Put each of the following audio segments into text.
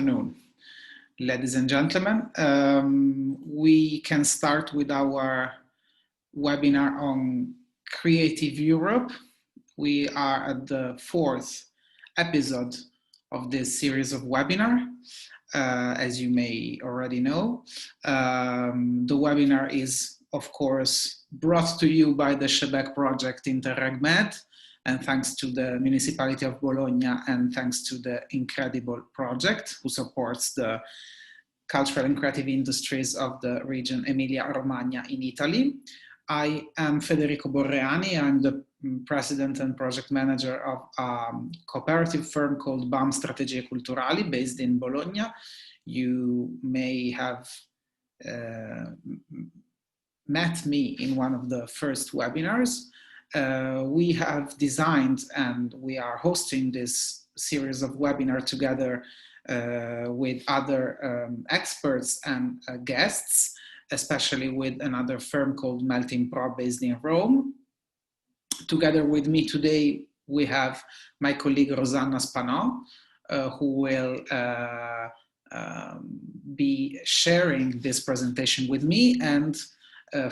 Afternoon, ladies and gentlemen. We can start with our webinar on Creative Europe. We are at the 4th episode of this series of webinar. As you may already know, the webinar is, of course, brought to you by the Chebec project Interreg Med, and thanks to the Municipality of Bologna and thanks to the incredible project who supports the cultural and creative industries of the region Emilia-Romagna in Italy. I am Federico Borreani. I'm the president and project manager of a cooperative firm called Strategie Culturali based in Bologna. You may have met me in one of the first webinars. We have designed and we are hosting this series of webinars together with other experts and guests, especially with another firm called Melting Pro based in Rome. Together with me today, we have my colleague Rosanna Spanò, who will be sharing this presentation with me, and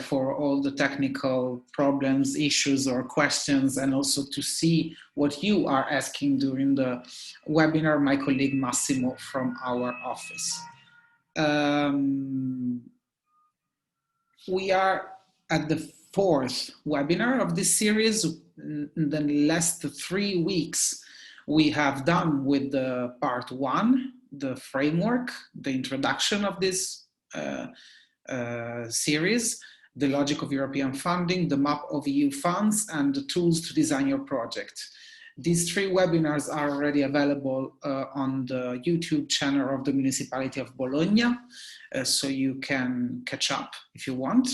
for all the technical problems, issues, or questions, and also to see what you are asking during the webinar, my colleague Massimo from our office. We are at the 4th webinar of this series. In the last 3 weeks, we have done with the part 1, the framework, the introduction of this series, the logic of European funding, the map of EU funds, and the tools to design your project. These 3 webinars are already available on the YouTube channel of the Municipality of Bologna, so you can catch up if you want.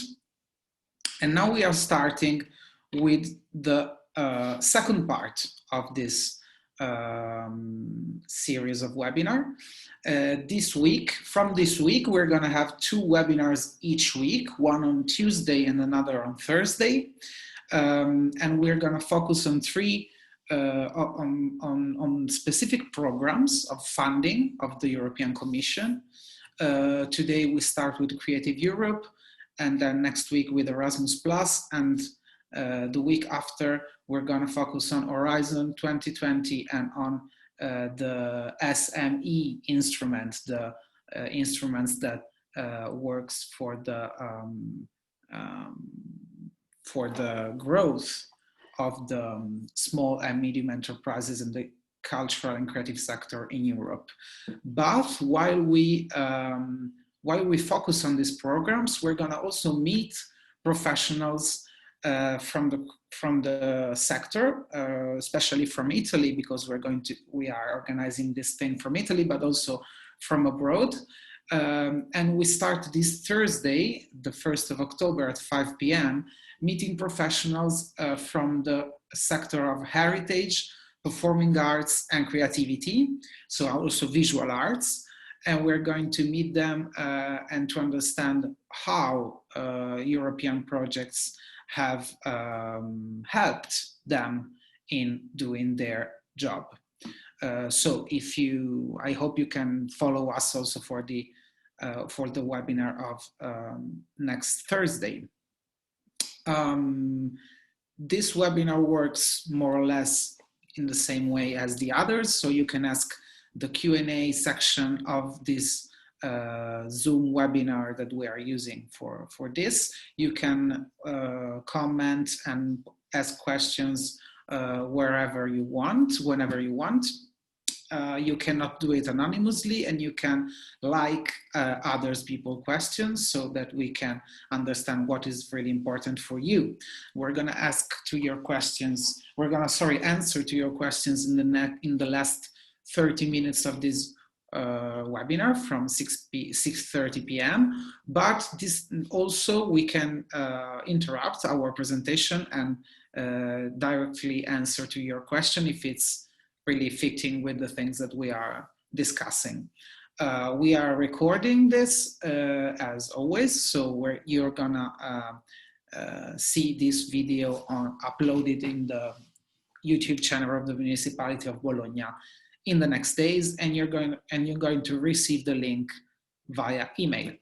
And now we are starting with the second part of this series of webinar. From this week, we're going to have 2 webinars each week, one on Tuesday and another on Thursday. And we're going to focus on 3 on specific programs of funding of the European Commission. Today we start with Creative Europe, and then next week with Erasmus+, and the week after we're going to focus on Horizon 2020 and on the SME instrument, the instruments that works for the growth of the small and medium enterprises in the cultural and creative sector in Europe. But while we focus on these programs, we're going to also meet professionals from the sector, especially from Italy, because we are organizing this thing from Italy, but also from abroad. And we start this Thursday, the 1st of October at 5 p.m., meeting professionals from the sector of heritage, performing arts, and creativity, so also visual arts. And we're going to meet them and to understand how European projects have helped them in doing their job. So I hope you can follow us also for the webinar of next Thursday. This webinar works more or less in the same way as the others, so you can ask the Q&A section of this Zoom webinar that we are using for this. You can comment and ask questions wherever you want, whenever you want. You cannot do it anonymously, and you can like others people's questions so that we can understand what is really important for you. We're going to answer to your questions in the last 30 minutes of this webinar from 6:30 p.m. But this also we can interrupt our presentation and directly answer to your question if it's really fitting with the things that we are discussing. We are recording this as always, so you're gonna see this video uploaded in the YouTube channel of the Municipality of Bologna in the next days, and you're going to receive the link via email.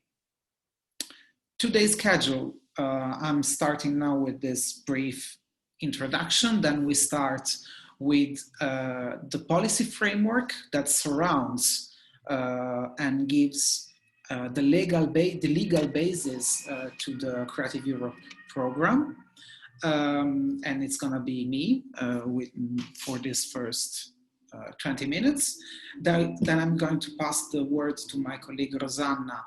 Today's schedule, I'm starting now with this brief introduction. Then we start with the policy framework that surrounds and gives the legal basis to the Creative Europe program. And it's going to be me for this first 20 minutes. Then I'm going to pass the word to my colleague Rosanna,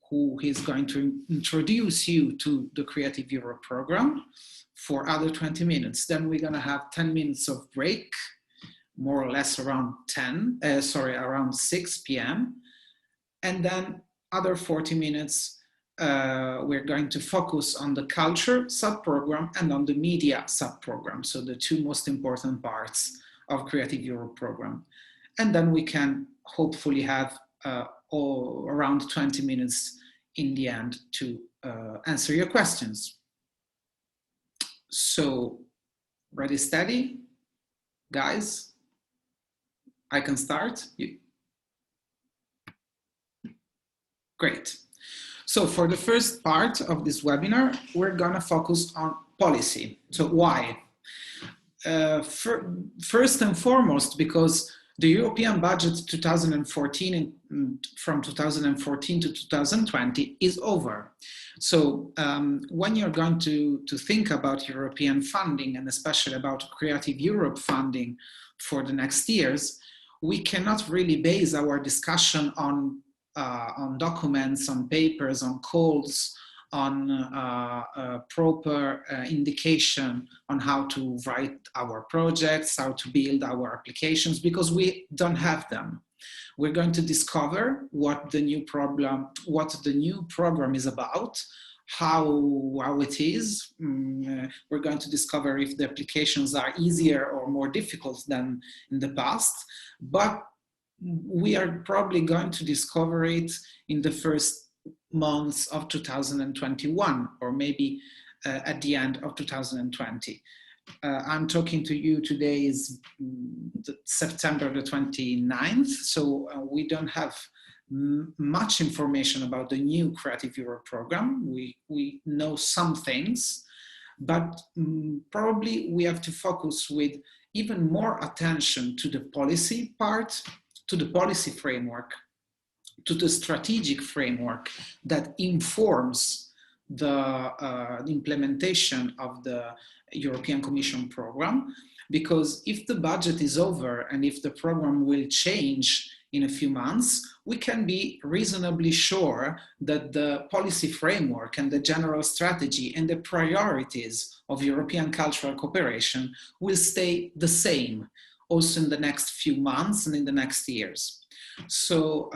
who is going to introduce you to the Creative Europe program for other 20 minutes. Then we're going to have 10 minutes of break, more or less around 6 p.m. And then other 40 minutes, we're going to focus on the culture sub-program and on the media sub-program. So the two most important parts of Creative Europe program. And then we can hopefully have around 20 minutes in the end to answer your questions. So, ready, steady, guys? I can start? Great. So for the first part of this webinar, we're gonna focus on policy. So why? First and foremost, because the European budget 2014 from 2014 to 2020 is over. So when you're going to think about European funding, and especially about Creative Europe funding for the next years, we cannot really base our discussion on documents, on papers, on calls, on proper indication on how to write our projects, how to build our applications, because we don't have them. We're going to discover what the new program is about, how it is. We're going to discover if the applications are easier or more difficult than in the past, but we are probably going to discover it in the first months of 2021, or maybe at the end of 2020. I'm talking to you today is September the 29th, so we don't have much information about the new Creative Europe program. We know some things, but probably we have to focus with even more attention to the policy part, to the policy framework, to the strategic framework that informs the implementation of the European Commission program. Because if the budget is over and if the program will change in a few months, we can be reasonably sure that the policy framework and the general strategy and the priorities of European cultural cooperation will stay the same also in the next few months and in the next years. So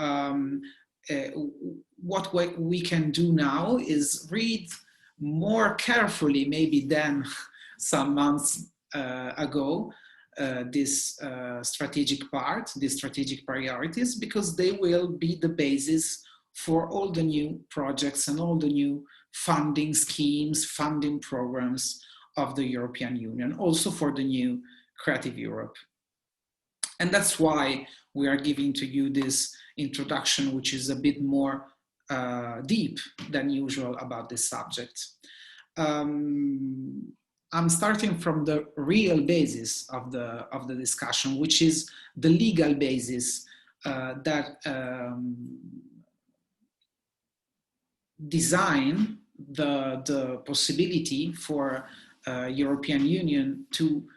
what we can do now is read more carefully maybe than some months ago this strategic part, these strategic priorities, because they will be the basis for all the new projects and all the new funding schemes, funding programs of the European Union, also for the new Creative Europe. And that's why we are giving to you this introduction, which is a bit more deep than usual about this subject. I'm starting from the real basis of the discussion, which is the legal basis that design the possibility for European Union to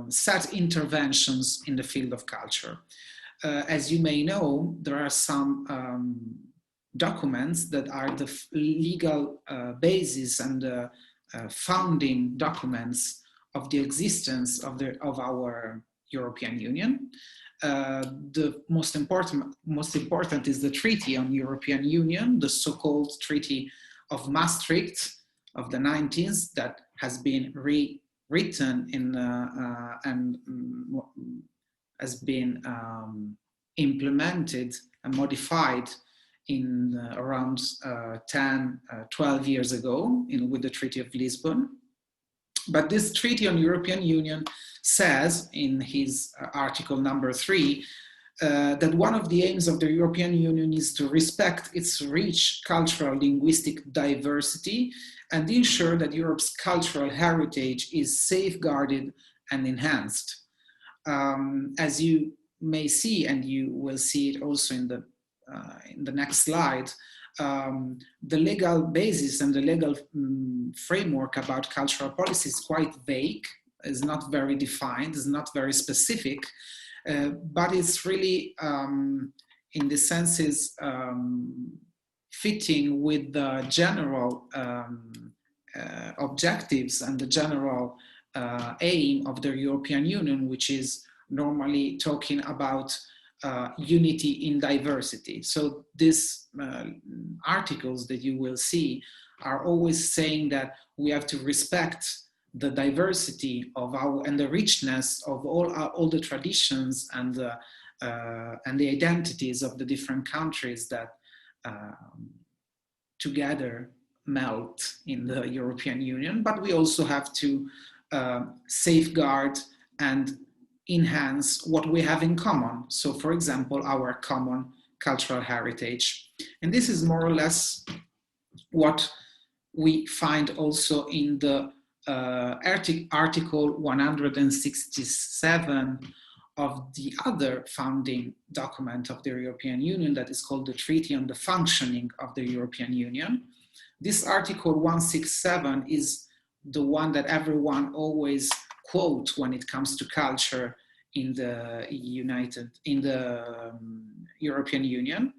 set interventions in the field of culture. As you may know, there are some documents that are the legal basis and the founding documents of the existence of our European Union. The most important is the Treaty on European Union, the so-called Treaty of Maastricht of the 19th, that has been rewritten in and has been implemented and modified in around 12 years ago with the Treaty of Lisbon. But this Treaty on European Union says in his article number 3 that one of the aims of the European Union is to respect its rich cultural linguistic diversity and ensure that Europe's cultural heritage is safeguarded and enhanced. As you may see, and you will see it also in the next slide, the legal basis and the legal framework about cultural policy is quite vague, is not very defined, is not very specific, but it's really, in the senses, fitting with the general objectives and the general aim of the European Union, which is normally talking about unity in diversity. So these articles that you will see are always saying that we have to respect the diversity of and the richness of all the traditions and the identities of the different countries that together melt in the European Union. But we also have to safeguard and enhance what we have in common. So, for example, our common cultural heritage. And this is more or less what we find also in the Article 167 of the other founding document of the European Union that is called the Treaty on the Functioning of the European Union. This Article 167 is the one that everyone always quotes when it comes to culture in the European Union.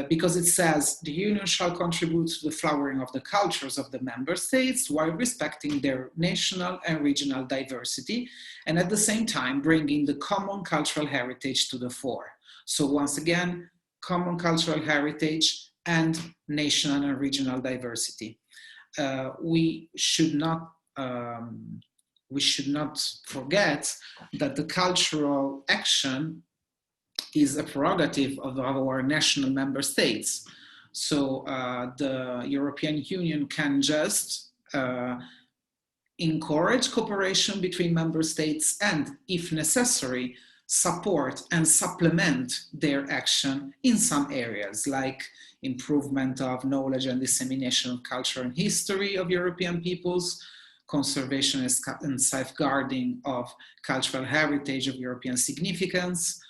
Because it says the Union shall contribute to the flowering of the cultures of the member states while respecting their national and regional diversity and at the same time bringing the common cultural heritage to the fore. So once again, common cultural heritage and national and regional diversity. We should not forget that the cultural action is a prerogative of our national member states. So the European Union can just encourage cooperation between member states and, if necessary, support and supplement their action in some areas, like improvement of knowledge and dissemination of culture and history of European peoples, conservation and safeguarding of cultural heritage of European significance,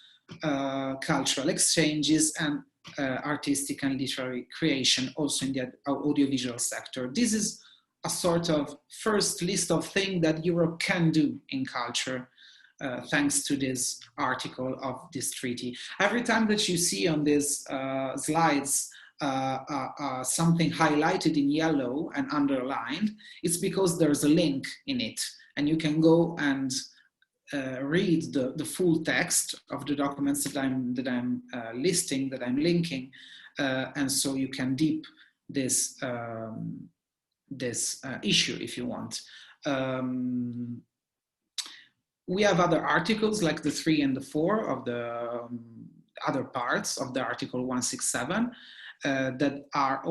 cultural exchanges, and artistic and literary creation also in the audiovisual sector. This is a sort of first list of things that Europe can do in culture thanks to this article of this treaty. Every time that you see on these slides something highlighted in yellow and underlined, it's because there's a link in it, and you can go and read the full text of the documents that I'm listing, that I'm linking, and so you can deep this issue if you want. We have other articles like the 3 and the 4 of the other parts of the Article 167 that are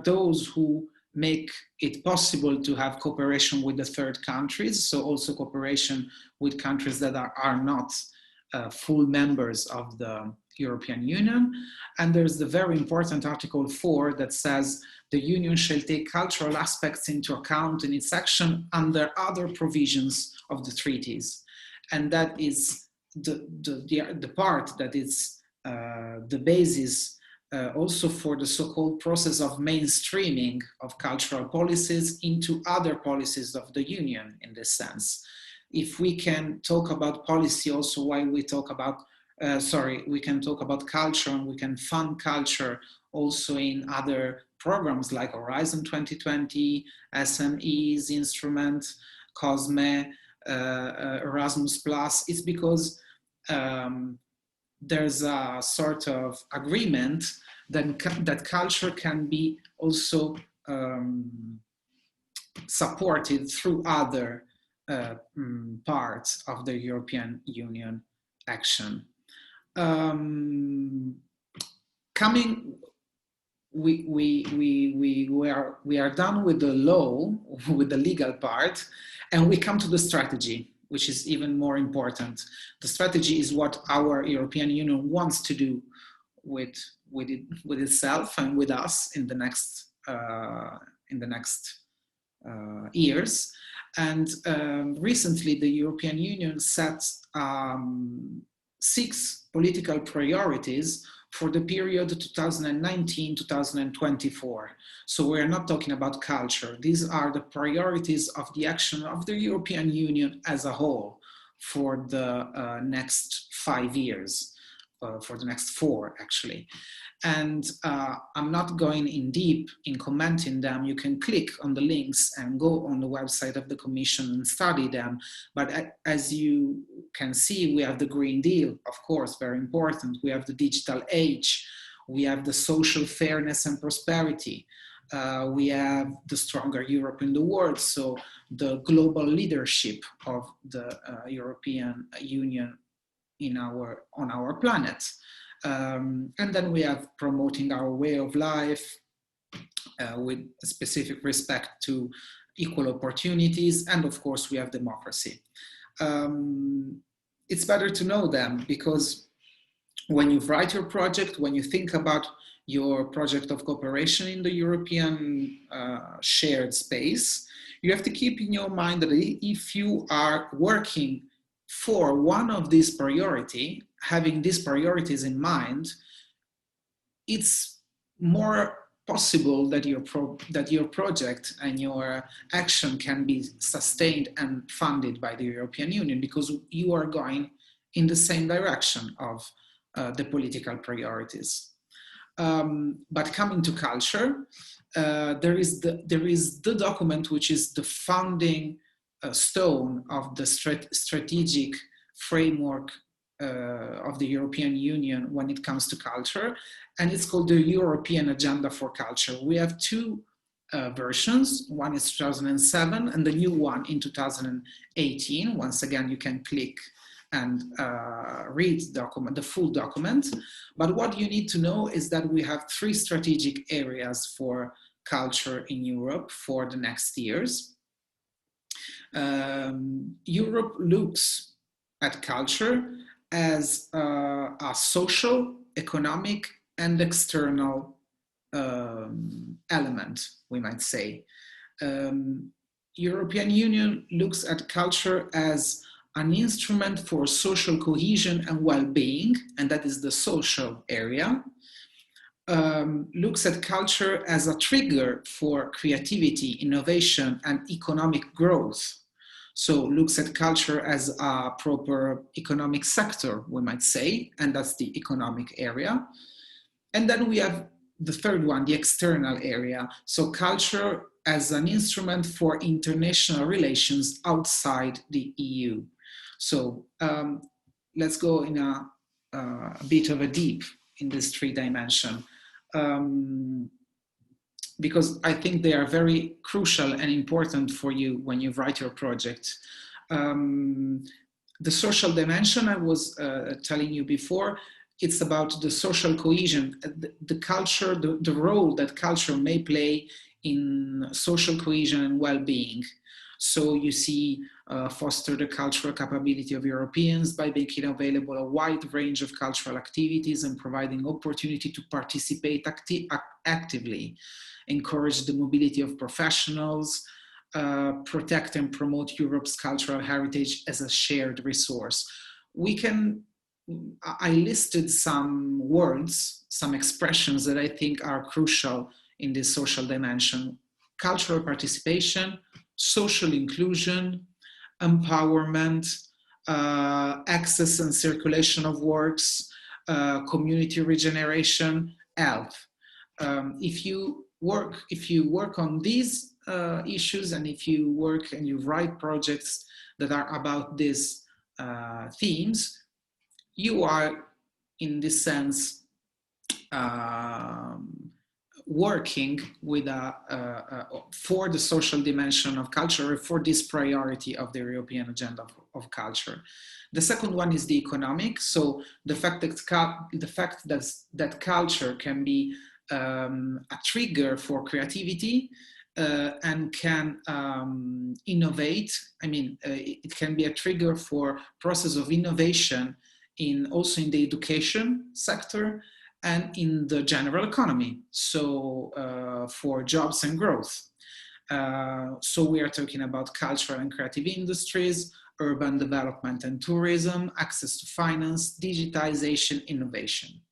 those who make it possible to have cooperation with the third countries, so also cooperation with countries that are not full members of the European Union. And there's the very important Article 4 that says the Union shall take cultural aspects into account in its action under other provisions of the treaties. And that is the part that is the basis also for the so-called process of mainstreaming of cultural policies into other policies of the Union in this sense. If we can talk about policy also while we talk about, we can talk about culture, and we can fund culture also in other programs like Horizon 2020, SMEs Instrument, COSME, Erasmus+. It's because there's a sort of agreement that culture can be also supported through other parts of the European Union action. Coming we are done with the law, with the legal part, and we come to the strategy, which is even more important. The strategy is what our European Union wants to do with itself and with us in the next years. And recently, the European Union set 6 political priorities for the period 2019-2024. So we're not talking about culture. These are the priorities of the action of the European Union as a whole for the next 5 years, for the next 4 actually. And I'm not going in deep in commenting them. You can click on the links and go on the website of the Commission and study them. But as you can see, we have the Green Deal, of course, very important. We have the digital age. We have the social fairness and prosperity. We have the stronger Europe in the world. So the global leadership of the European Union on our planet. And then we have promoting our way of life with specific respect to equal opportunities. And of course, we have democracy. It's better to know them, because when you write your project, when you think about your project of cooperation in the European shared space, you have to keep in your mind that if you are working for one of these priorities, having these priorities in mind, it's more possible that your project and your action can be sustained and funded by the European Union, because you are going in the same direction of the political priorities. But coming to culture, there is the document which is the founding stone of the strategic framework of the European Union when it comes to culture, and it's called the European Agenda for Culture. We have 2 versions. One is 2007 and the new one in 2018. Once again, you can click and read the full document. But what you need to know is that we have 3 strategic areas for culture in Europe for the next years. Europe looks at culture as a social, economic, and external element, we might say. European Union looks at culture as an instrument for social cohesion and well-being, and that is the social area. Looks at culture as a trigger for creativity, innovation, and economic growth. So looks at culture as a proper economic sector, we might say, and that's the economic area. And then we have the third one, the external area. So culture as an instrument for international relations outside the EU. So let's go in a bit of a deep in this 3 dimension. Because I think they are very crucial and important for you when you write your project. The social dimension I was telling you before, it's about the social cohesion, the culture, the role that culture may play in social cohesion and well-being. So you see, foster the cultural capability of Europeans by making available a wide range of cultural activities and providing opportunity to participate actively, encourage the mobility of professionals, protect and promote Europe's cultural heritage as a shared resource. I listed some words, some expressions that I think are crucial in this social dimension: cultural participation, social inclusion, empowerment, access and circulation of works, community regeneration, health. If you work on these issues, and if you work and you write projects that are about these themes, you are, in this sense, working with for the social dimension of culture, for this priority of the European Agenda of Culture. The second one is the economic. So the fact that culture can be a trigger for creativity and can innovate. I mean, it can be a trigger for process of innovation also in the education sector and in the general economy, so for jobs and growth. So we are talking about cultural and creative industries, urban development and tourism, access to finance, digitization, innovation.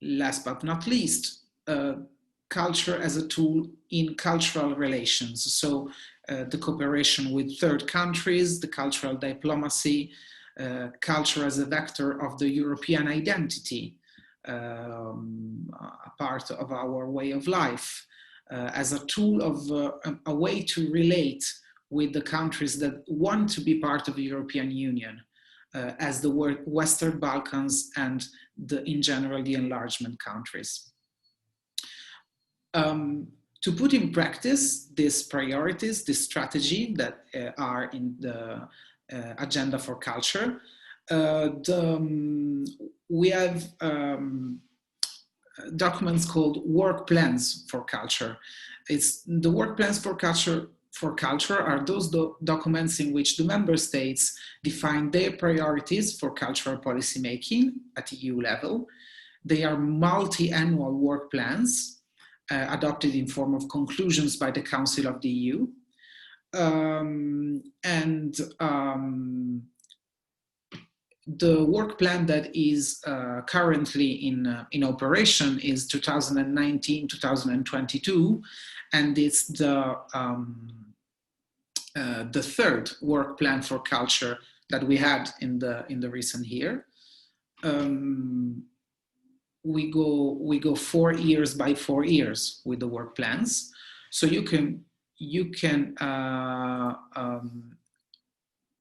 Last but not least, culture as a tool in cultural relations. So the cooperation with third countries, the cultural diplomacy, culture as a vector of the European identity, a part of our way of life, as a tool of a way to relate with the countries that want to be part of the European Union, as the Western Balkans and in general the enlargement countries. To put in practice these priorities, this strategy that are in the agenda for culture, we have documents called work plans for culture. It's the work plans for culture are those documents in which the member states define their priorities for cultural policy making at EU level. They are multi-annual work plans adopted in form of conclusions by the Council of the EU. The work plan that is currently in operation is 2019-2022, and it's the third work plan for culture that we had in the recent year. We go 4 years by 4 years with the work plans, so you can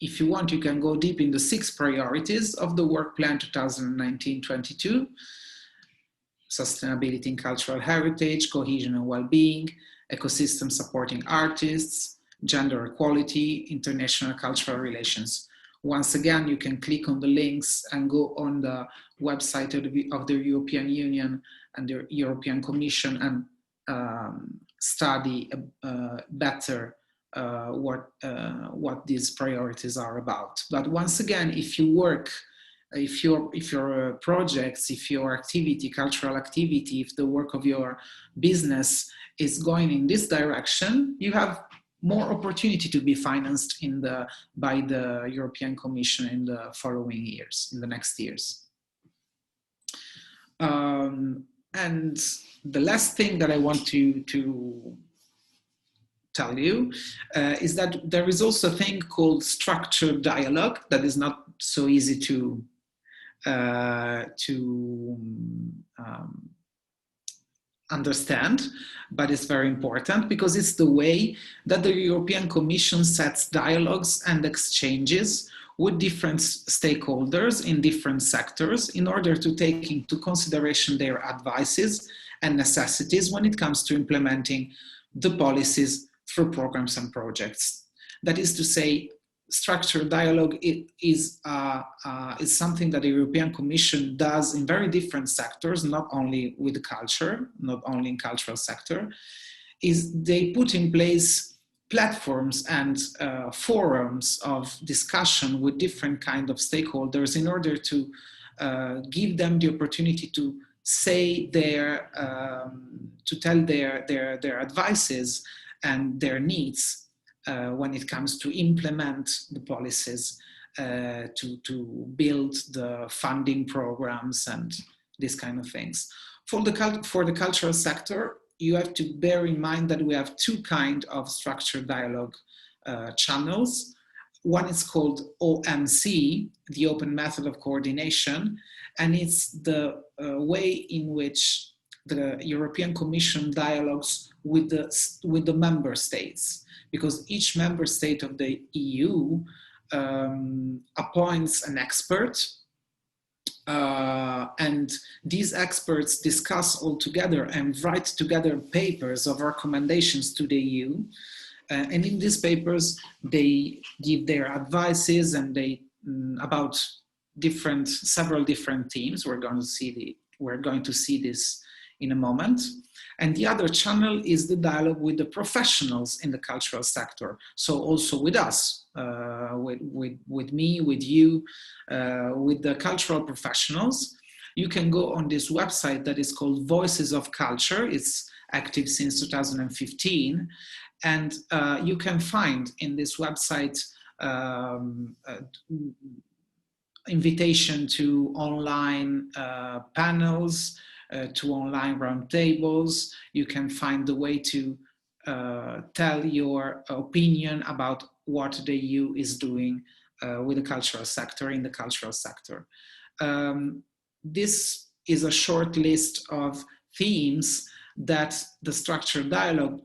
if you want, you can go deep in the 6 priorities of the work plan 2019-22: sustainability and cultural heritage, cohesion and well-being, ecosystem supporting artists, gender equality, international cultural relations. Once again, you can click on the links and go on the website of the European Union and the European Commission and study better what these priorities are about. But once again, if your projects, if your activity, cultural activity, if the work of your business is going in this direction, you have more opportunity to be financed by the European Commission in the following years, in the next years. And the last thing that I want to tell you is that there is also a thing called structured dialogue that is not so easy to understand, but it's very important because it's the way that the European Commission sets dialogues and exchanges with different stakeholders in different sectors in order to take into consideration their advices and necessities when it comes to implementing the policies through programs and projects. That is to say, structured dialogue is something that the European Commission does in very different sectors, not only with culture, not only in cultural sector, is they put in place platforms and forums of discussion with different kind of stakeholders in order to give them the opportunity to say to tell their advices and their needs when it comes to implement the policies, to build the funding programs and these kind of things. For the cultural sector, you have to bear in mind that we have 2 kinds of structured dialogue channels. One is called OMC, the Open Method of Coordination, and it's the way in which the European Commission dialogues with the member states, because each member state of the EU appoints an expert, and these experts discuss all together and write together papers of recommendations to the EU. And in these papers, they give their advices and they about several different themes. We're going to see we're going to see this in a moment. And the other channel is the dialogue with the professionals in the cultural sector. So also with us, with me, with you, with the cultural professionals. You can go on this website that is called Voices of Culture. It's active since 2015. And you can find in this website invitation to online panels, to online roundtables. You can find the way to tell your opinion about what the EU is doing with the cultural sector, in the cultural sector. This is a short list of themes that the structured dialogue,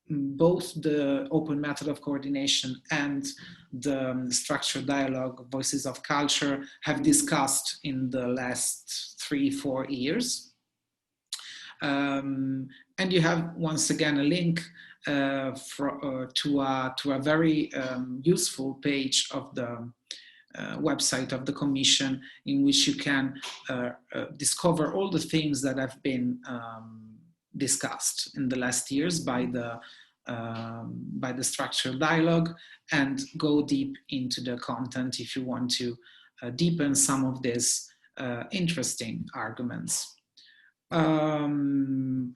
both the open method of coordination and the structured dialogue Voices of Culture, have discussed in the last 3-4 years. And you have, once again, a link to a very useful page of the website of the Commission, in which you can discover all the themes that have been discussed in the last years by the structural dialogue, and go deep into the content if you want to deepen some of these interesting arguments. I'm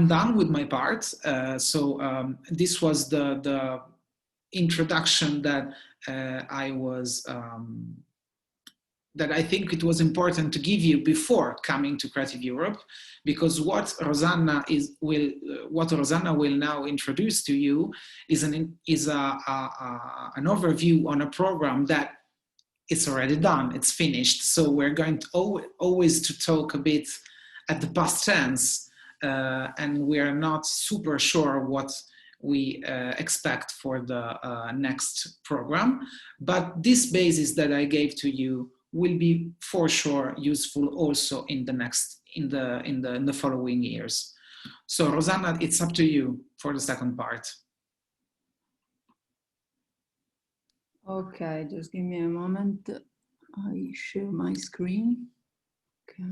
done with my part. This was the introduction that that I think it was important to give you before coming to Creative Europe, because what Rosanna will now introduce to you is an overview on a program that it's already done, it's finished. So we're going to always to talk a bit at the past tense, and we are not super sure what we expect for the next program. But this basis that I gave to you will be for sure useful also in the following years. So Rosanna, it's up to you for the second part. Okay, just give me a moment. I share my screen. Okay.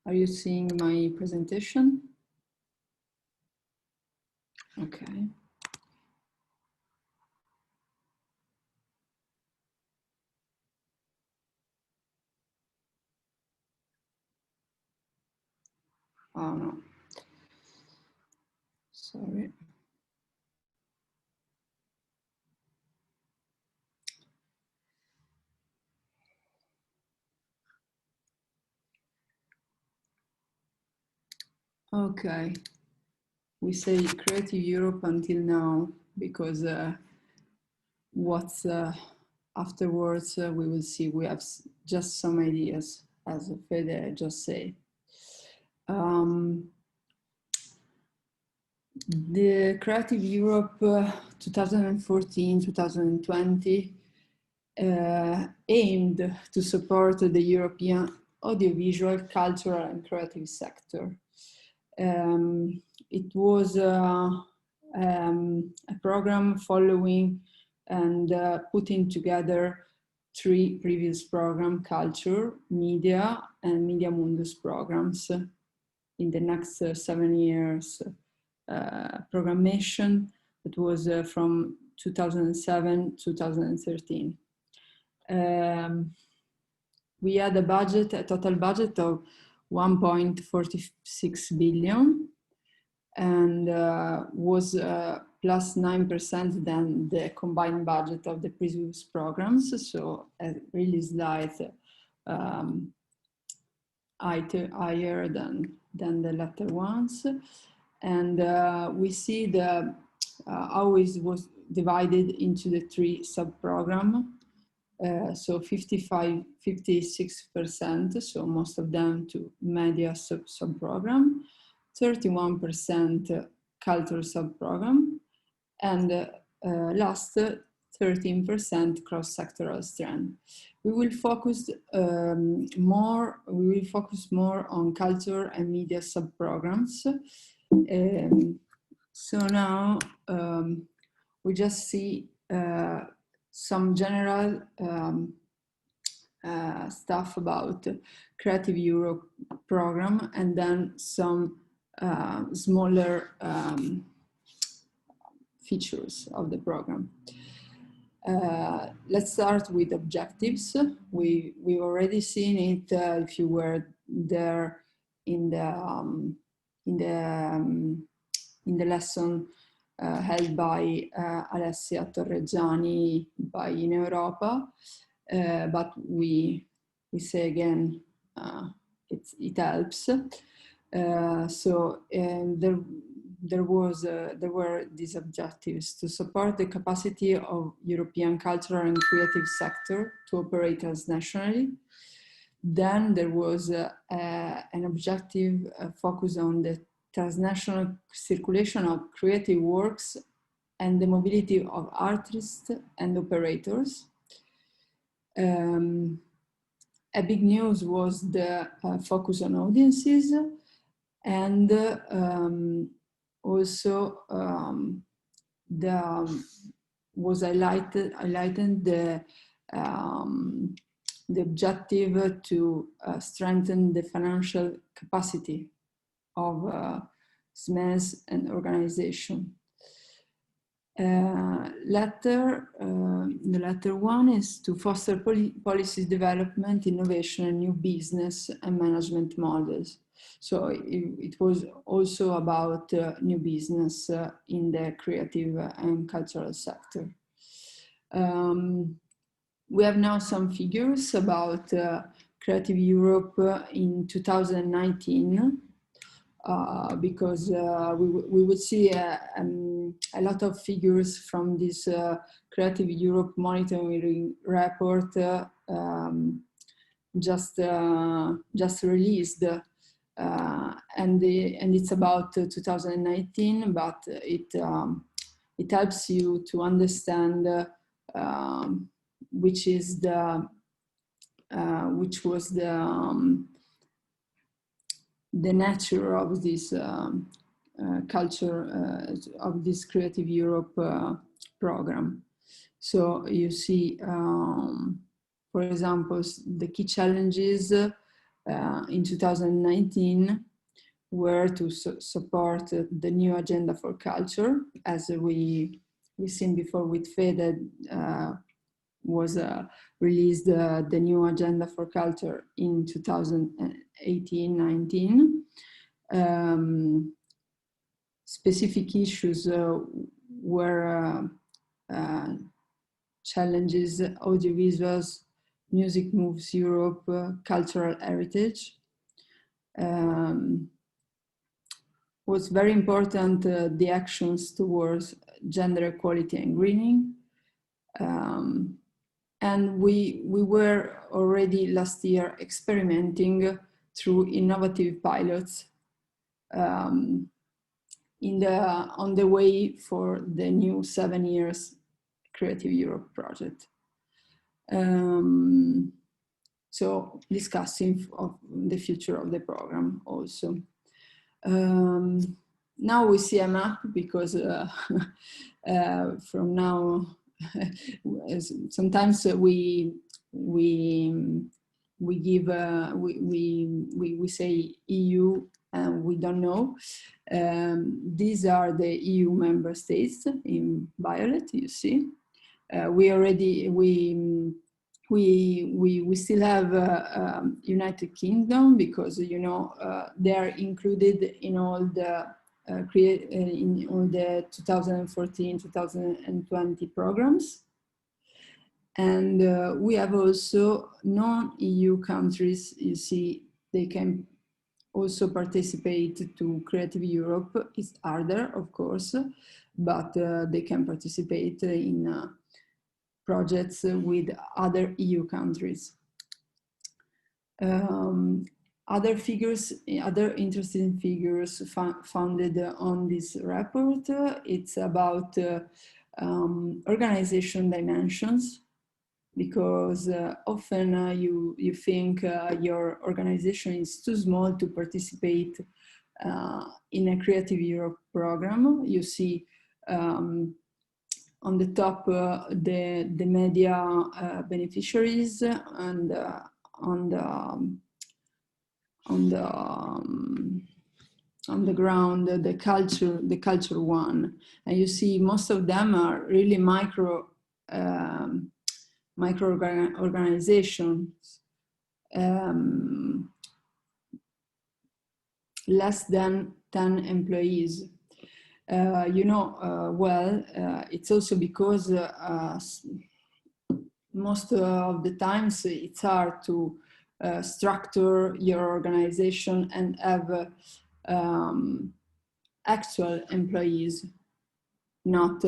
Are you seeing my presentation? Okay. Oh no. Sorry. Okay. We say Creative Europe until now because what's afterwards we will see. We have just some ideas, as Fede just said. The Creative Europe 2014-2020 aimed to support the European audiovisual, cultural and creative sector. It was a program following and putting together 3 previous programs: culture, media and Media Mundus programs. In the next 7 years programmation, that was from 2007-2013. We had a total budget of 1.46 billion, and was plus 9% than the combined budget of the previous programs. So a really slight higher than the latter ones. And we see how it was divided into the 3 sub-programs. So 56%, so most of them to media sub-program, 31% culture sub-program, and last 13% cross-sectoral strand. We will focus more on culture and media sub-programs. So now we just see some general stuff about Creative Europe program, and then some smaller features of the program. Let's start with objectives. We've already seen it if you were there in the lesson held by Alessia Torreggiani by In Europa, but we say again it helps. There were these objectives: to support the capacity of European cultural and creative sector to operate transnationally. Then there was an objective focus on the transnational circulation of creative works and the mobility of artists and operators. A big news was the focus on audiences, and also was highlighted the objective to strengthen the financial capacity of SMEs and organization. The latter one is to foster policy development, innovation, and new business and management models. So it was also about new business in the creative and cultural sector. We have now some figures about Creative Europe in 2019, because we would see a lot of figures from this Creative Europe monitoring report just released, and it's about 2019, but it helps you to understand which was the nature of this culture of this Creative Europe program. So you see, for example, the key challenges in 2019 were to support the new agenda for culture, as we've seen before with Fede, was released the new agenda for culture in 2018-19. Specific issues were challenges: audiovisuals, music moves Europe, cultural heritage. Was very important the actions towards gender equality and greening. And we were already last year experimenting through innovative pilots on the way for the new 7 years Creative Europe project. So discussing of the future of the program also. Now we see a map, because from now sometimes we say EU and we don't know. These are the EU member states in violet, you see. We still have United Kingdom, because they are included in all the 2014-2020 programs. And we have also non-EU countries. You see, they can also participate to Creative Europe. It's harder, of course, but they can participate in projects with other EU countries. Other figures, other interesting figures founded on this report. It's about organization dimensions, because often you think your organization is too small to participate in a Creative Europe program. You see on the top the media beneficiaries, and on the ground the culture one. And you see most of them are really micro organizations, less than 10 employees. It's also because most of the times it's hard to structure your organization and have actual employees, not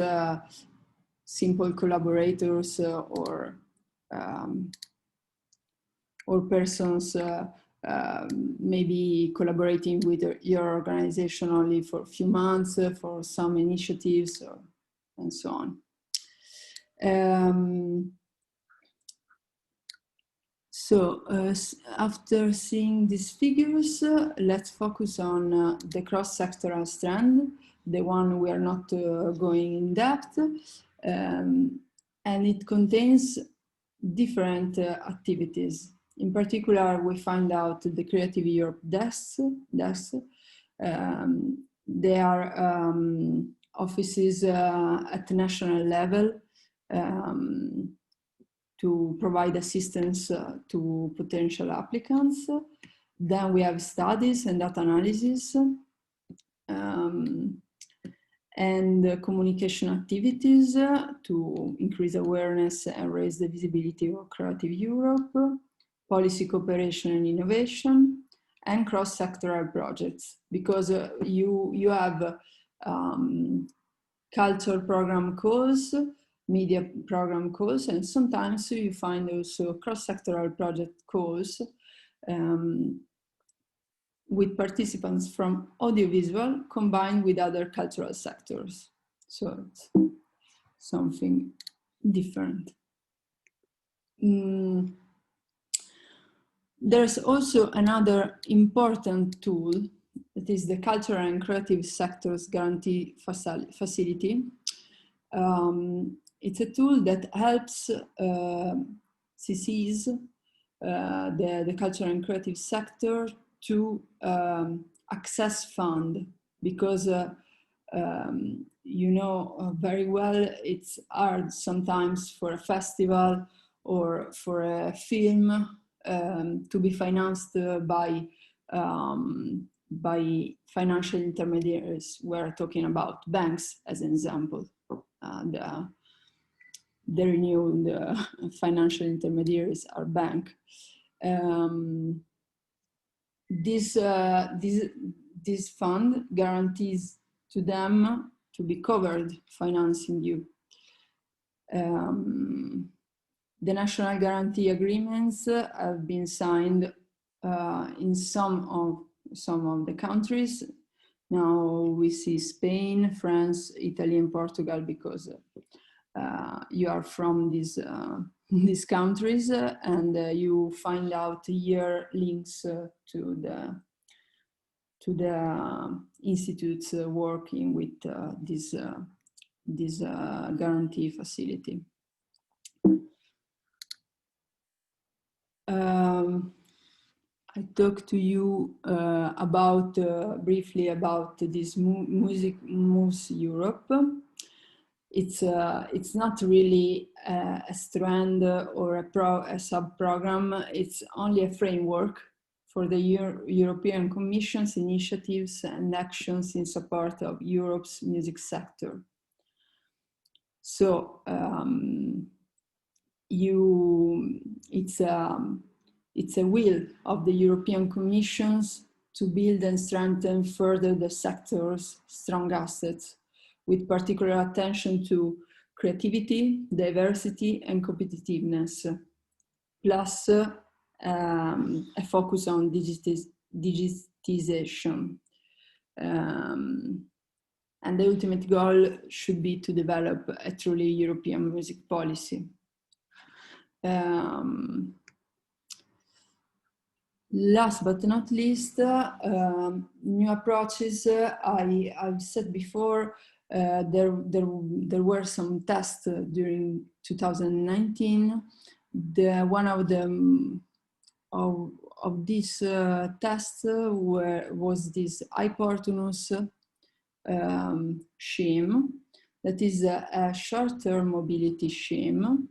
simple collaborators or persons maybe collaborating with your organization only for a few months for some initiatives and so on. After seeing these figures, let's focus on the cross-sectoral strand, the one we are not going in depth, and it contains different activities. In particular, we find out the Creative Europe desks. They are offices at the national level to provide assistance to potential applicants. Then we have studies and data analysis, and communication activities to increase awareness and raise the visibility of Creative Europe, policy cooperation and innovation, and cross-sectoral projects, because you have culture program calls, media program calls, and sometimes you find also cross-sectoral project calls with participants from audiovisual combined with other cultural sectors. So it's something different. There's also another important tool, that is the Cultural and Creative Sectors Guarantee Facility. It's a tool that helps CCs, the cultural and creative sector, to access fund, because you know very well it's hard sometimes for a festival or for a film to be financed by financial intermediaries. We're talking about banks as an example. The renewed financial intermediaries are bank. This fund guarantees to them to be covered financing you. The national guarantee agreements have been signed in some of the countries. Now we see Spain, France, Italy, and Portugal, because you are from these countries, and you find out here links to the institutes working with this guarantee facility. I talked to you briefly about this Music Moves Europe. It's not really a strand or a sub-program. It's only a framework for the European Commission's initiatives and actions in support of Europe's music sector. So it's a will of the European Commission's to build and strengthen further the sector's strong assets, with particular attention to creativity, diversity, and competitiveness, plus a focus on digitization. And the ultimate goal should be to develop a truly European music policy. Last but not least, new approaches. I've said before, There were some tests during 2019. One of them of these tests was this hyportunus scheme, that is a short-term mobility scheme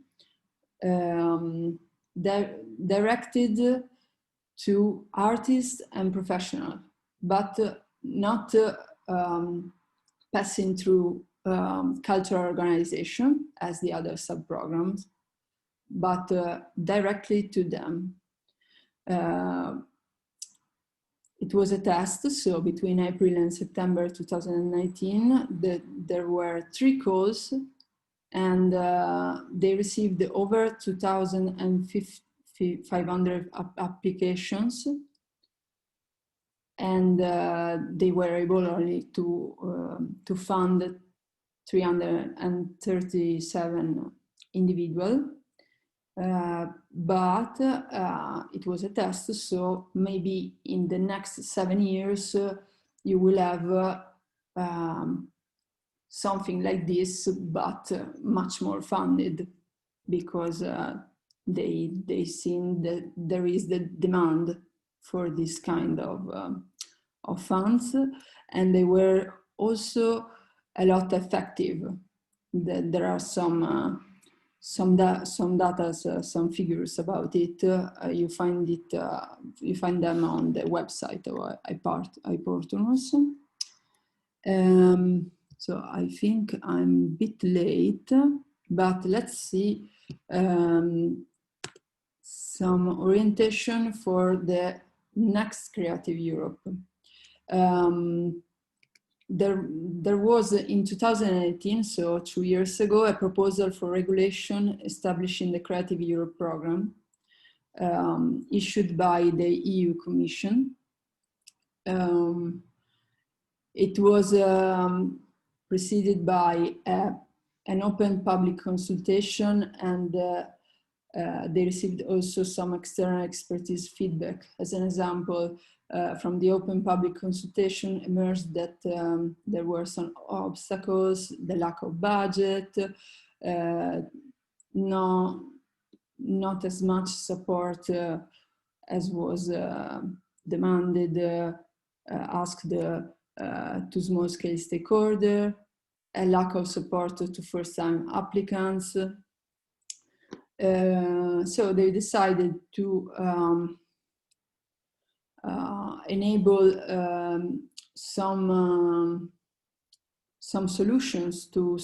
directed to artists and professionals, but not passing through cultural organization as the other sub-programs, but directly to them. It was a test, so between April and September 2019, there were 3 calls, and they received over 2,500 applications, and they were able only to fund 337 individuals. But it was a test, so maybe in the next 7 years you will have something like this, but much more funded, because they seen that there is the demand for this kind of funds, and they were also a lot effective. There are some data, some figures about it. You find them on the website of hyportunus. So I think I'm a bit late, but let's see some orientation for the next Creative Europe. There was in 2018, so 2 years ago, a proposal for regulation establishing the Creative Europe program, issued by the EU Commission. It was preceded by an open public consultation, and they received also some external expertise feedback. As an example, from the open public consultation emerged that there were some obstacles, the lack of budget, not as much support as was demanded, asked to small-scale stakeholder, a lack of support to first-time applicants. So they decided to enable some solutions to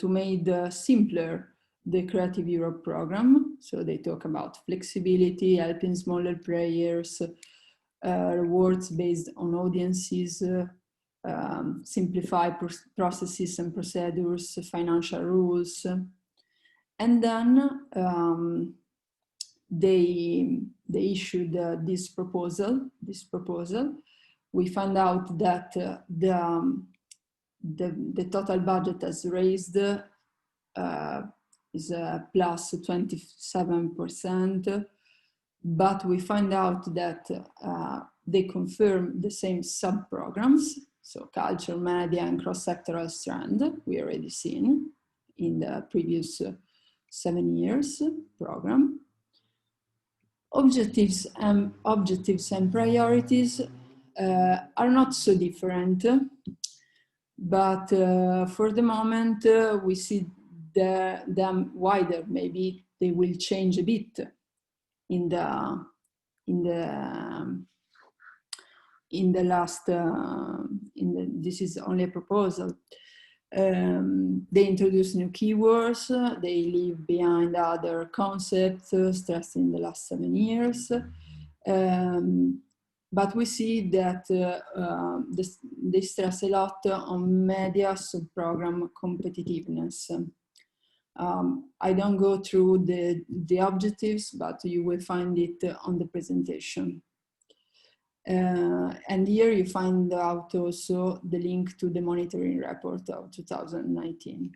make simpler the Creative Europe program. So they talk about flexibility, helping smaller players, rewards based on audiences, simplify processes and procedures, financial rules. And then they issued this proposal. We found out that the total budget as raised is plus 27%, but we find out that they confirm the same sub-programs, so culture, media, and cross-sectoral strand we already seen in the previous 7 years program. Objectives and priorities are not so different, but for the moment we see them wider. Maybe they will change a bit in the last. This is only a proposal. They introduce new keywords, they leave behind other concepts stressed in the last 7 years. But we see that they stress a lot on media sub-program competitiveness. I don't go through the objectives, but you will find it on the presentation. And here you find out also the link to the monitoring report of 2019.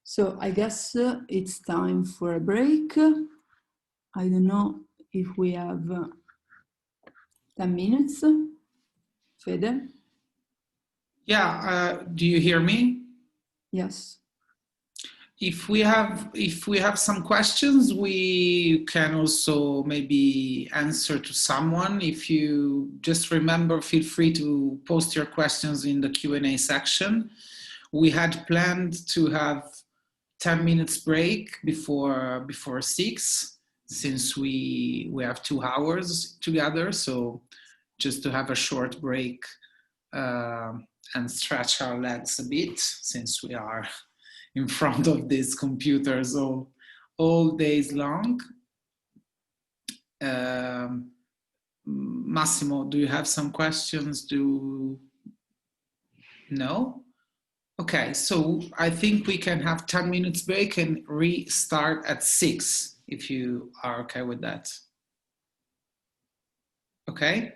So I guess it's time for a break. I don't know if we have 10 minutes. Fede? Yeah, do you hear me? Yes. If we have some questions, we can also maybe answer to someone. If you just remember, feel free to post your questions in the Q&A section. We had planned to have 10 minutes break before 6, since we have 2 hours together. So just to have a short break and stretch our legs a bit, since we are in front of these computers all days long. Massimo, do you have some questions? No? Okay, so I think we can have 10 minutes break and restart at 6, if you are okay with that. Okay?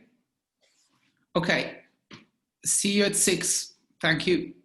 Okay, see you at 6. Thank you.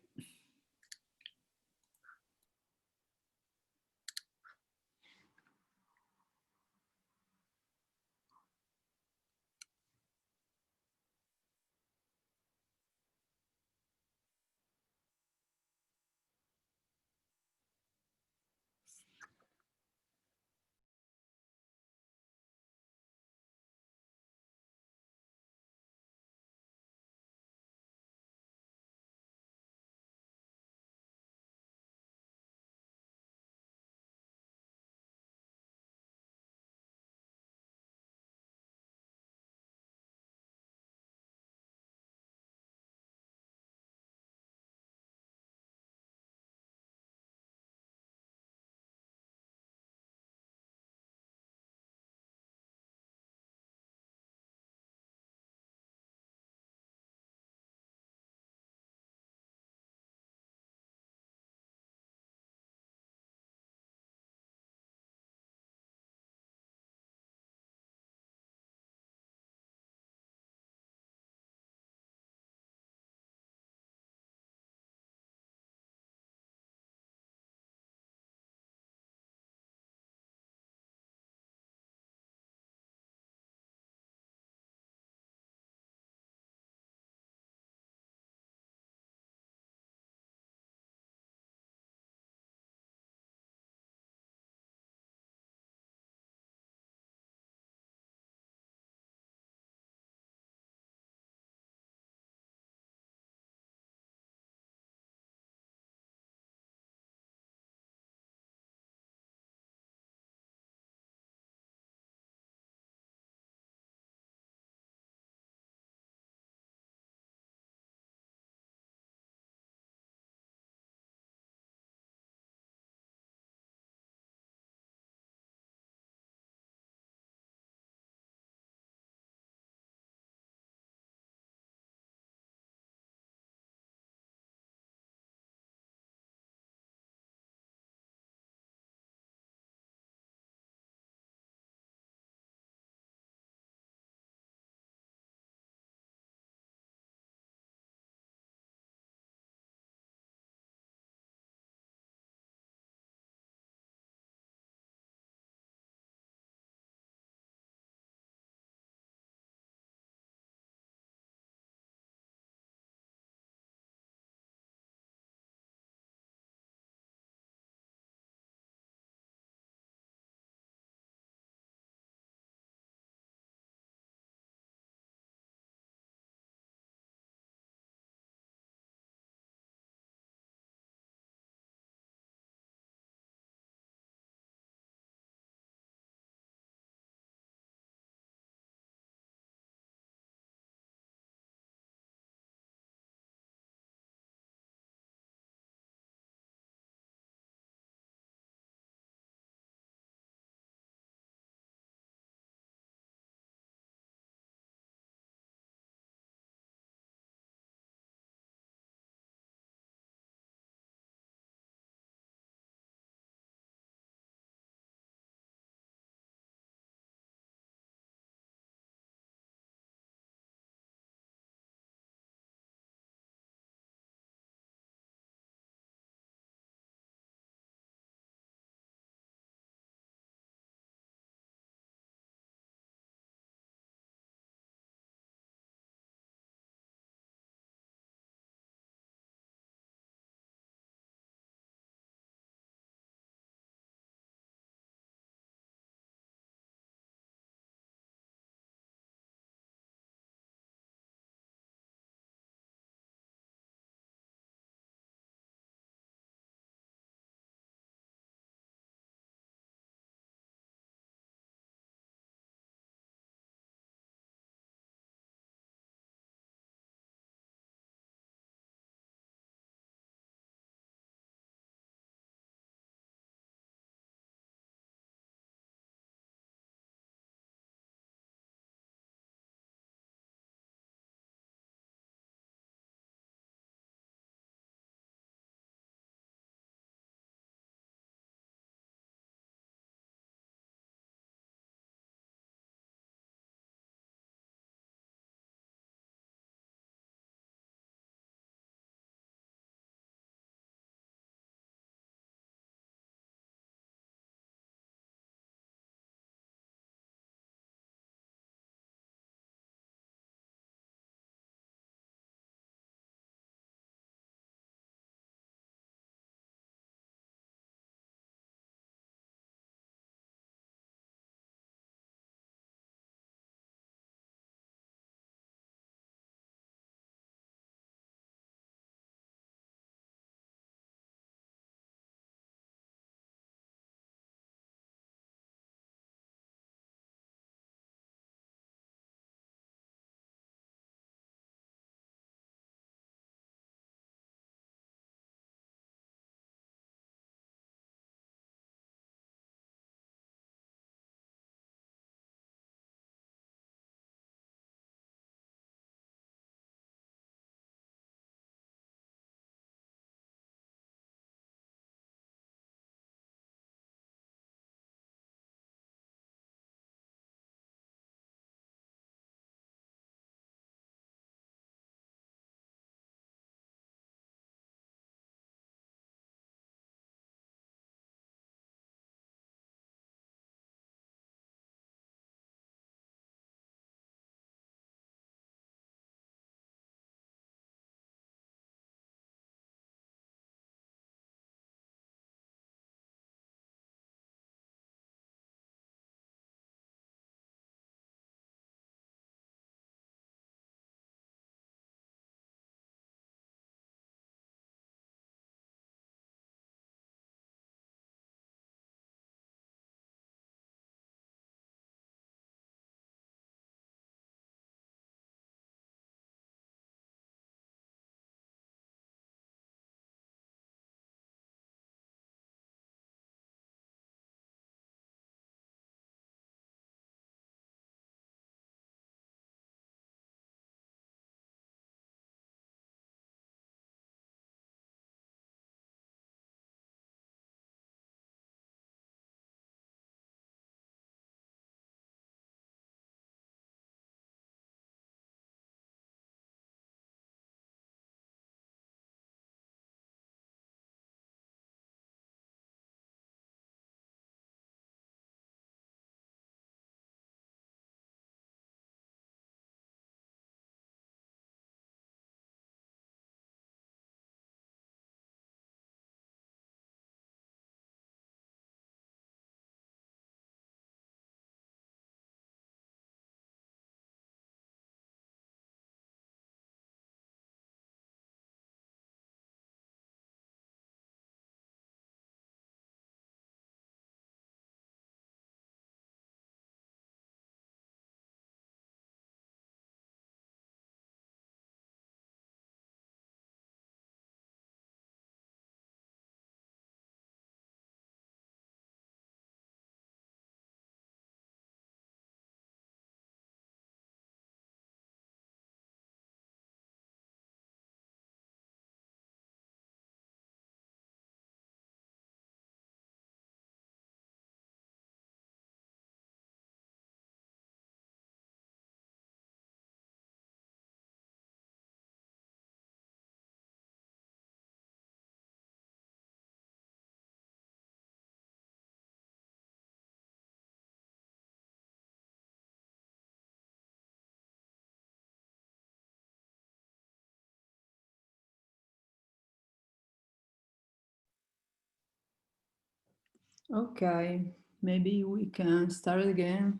Okay, maybe we can start again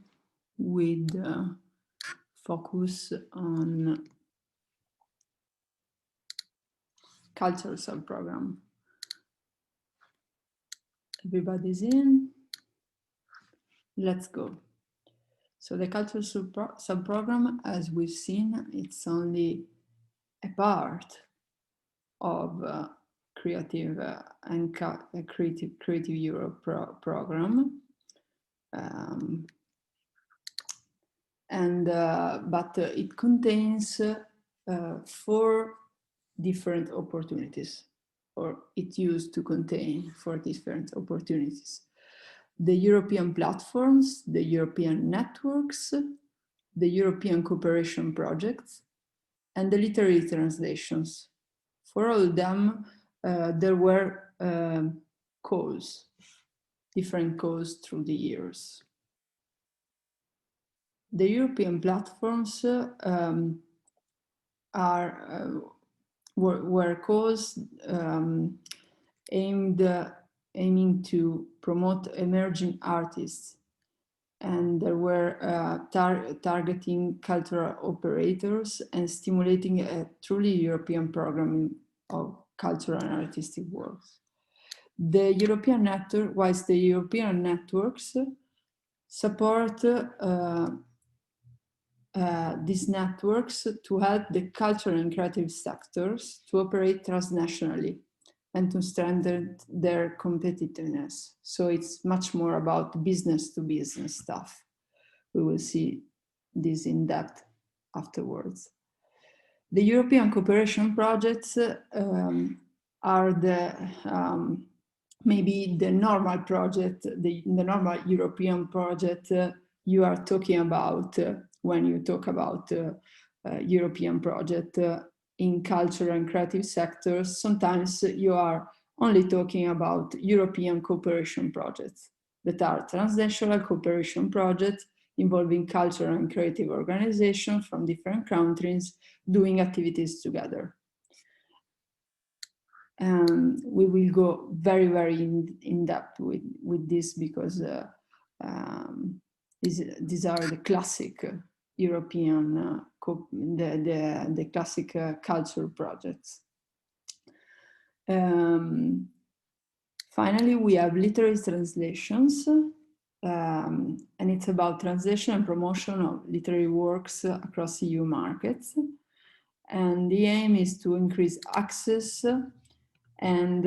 with focus on cultural subprogram. Everybody's in. Let's go. So the cultural subprogram, as we've seen, it's only a part of creative and creative Europe program, but it contains 4 different opportunities, or it used to contain 4 different opportunities: the European platforms, the European networks, the European cooperation projects, and the literary translations. For all of them, there were calls, different calls through the years. The European platforms were calls aiming to promote emerging artists, and there were targeting cultural operators and stimulating a truly European programming of cultural and artistic works. The European network, whilst the European networks support these networks to help the cultural and creative sectors to operate transnationally and to strengthen their competitiveness. So it's much more about business to business stuff. We will see this in depth afterwards. The European cooperation projects are the maybe the normal project, the normal European project you are talking about when you talk about European project in cultural and creative sectors. Sometimes you are only talking about European cooperation projects that are transnational cooperation projects involving cultural and creative organizations from different countries doing activities together. And we will go very, very in depth with this, because these are the classic European, the classic culture projects. Finally, we have literary translations, and it's about translation and promotion of literary works across EU markets. And the aim is to increase access and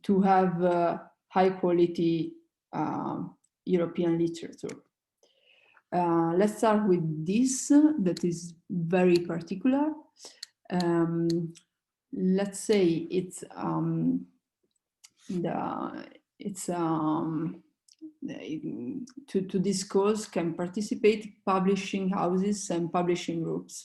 to have high quality European literature. Let's start with this, that is very particular. Let's say it's to this cause can participate publishing houses and publishing groups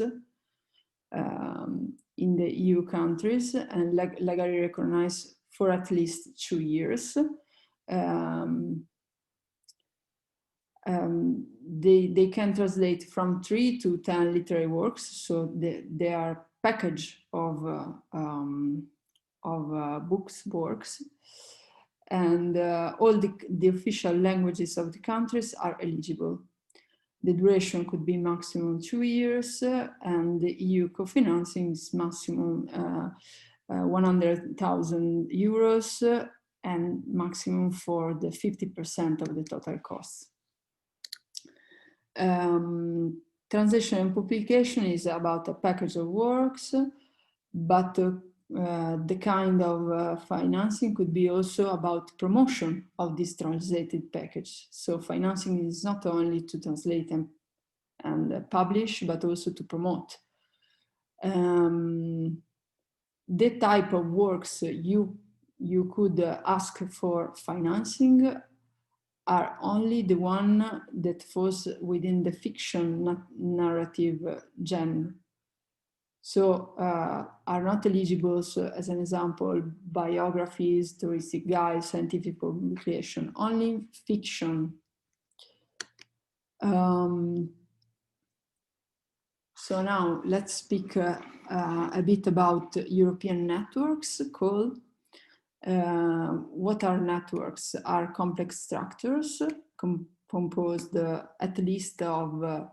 in the EU countries and legally recognized for at least 2 years. They can translate from 3 to 10 literary works, so they are package of works, and all the official languages of the countries are eligible. The duration could be maximum 2 years, and the EU co-financing is maximum 100,000 euros and maximum for the 50% of the total costs. Translation and publication is about a package of works, but the kind of financing could be also about promotion of this translated package. So financing is not only to translate and publish, but also to promote. The type of works you could ask for financing are only the one that falls within the fiction narrative genre. So are not eligible, so as an example, biographies, touristic guides, scientific publication, only fiction. So now let's speak a bit about European networks called. What are networks? Are complex structures composed at least of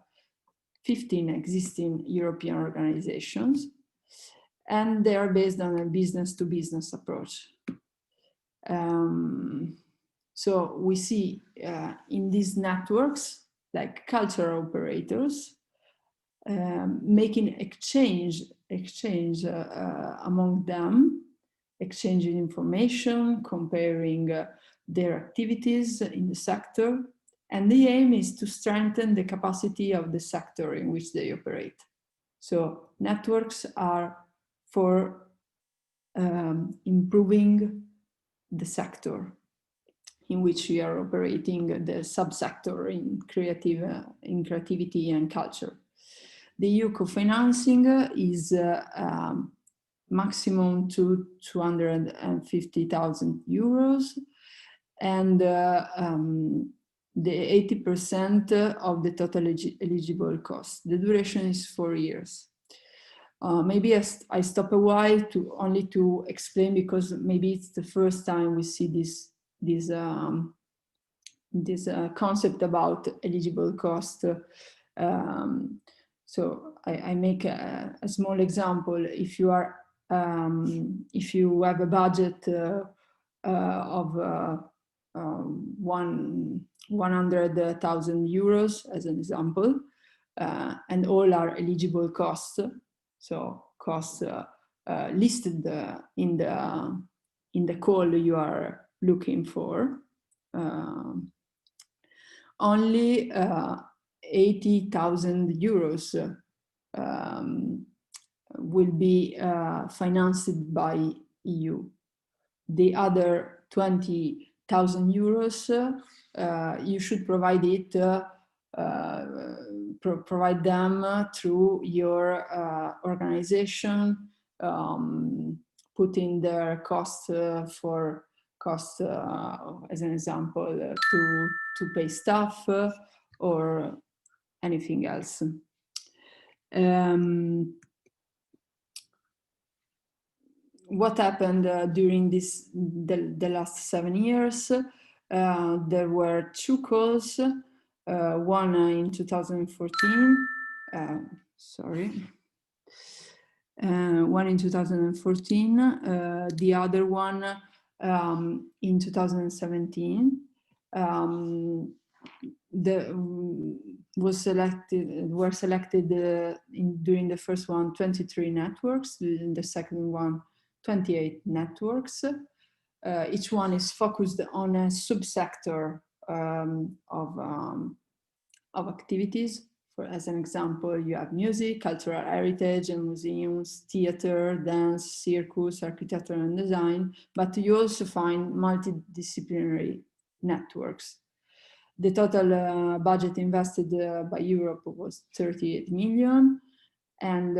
15 existing European organizations, and they are based on a business-to-business approach. So we see in these networks, like cultural operators, making exchange among them, exchanging information, comparing their activities in the sector. And the aim is to strengthen the capacity of the sector in which they operate. So networks are for improving the sector in which we are operating, the subsector in creativity and culture. The EU co-financing is maximum to 250,000 euros, and the 80% of the total eligible cost. The duration is 4 years. Maybe I stop a while only to explain, because maybe it's the first time we see this concept about eligible cost. So I make a small example. If you are if you have a budget of 100,000 euros as an example, and all are eligible costs, so costs listed in the call you are looking for, only 80,000 euros will be financed by EU. The other 20,000 euros, you should provide it, provide them through your organization, putting their cost for cost, as an example, to pay staff or anything else. What happened during the last 7 years? There were 2 calls, one in 2014, one in 2014, the other one in 2017. Were selected during the first one 23 networks, in the second one 28 networks. Each one is focused on a subsector of activities. As an example, you have music, cultural heritage and museums, theater, dance, circus, architecture and design, but you also find multidisciplinary networks. The total budget invested by Europe was 38 million, and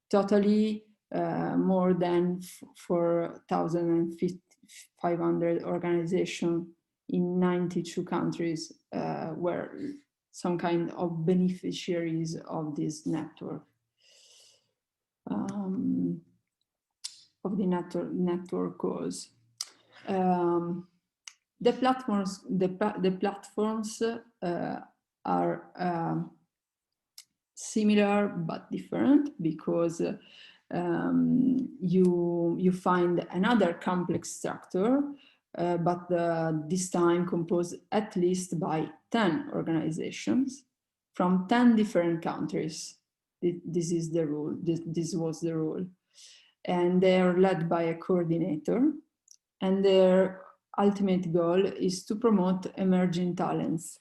totally more than 4,500 organizations in 92 countries were some kind of beneficiaries of this network, of the network cause. The platforms are similar but different, because you find another complex structure, but this time composed at least by 10 organizations from 10 different countries. This is the rule. This was the rule, and they are led by a coordinator, and their ultimate goal is to promote emerging talents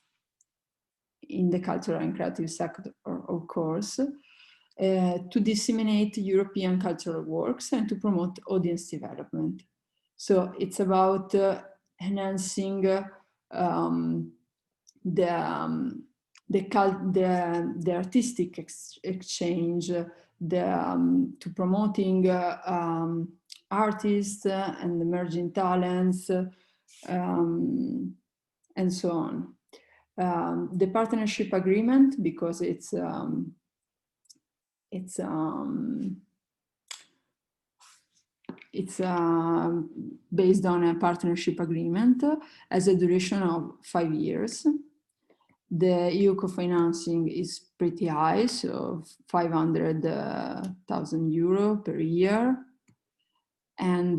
in the cultural and creative sector, of course, to disseminate European cultural works and to promote audience development. So it's about enhancing the artistic exchange, to promoting artists and emerging talents, and so on. The partnership agreement, because it's it's based on a partnership agreement, has a duration of 5 years. The EU co-financing is pretty high, so 500,000 euro per year. And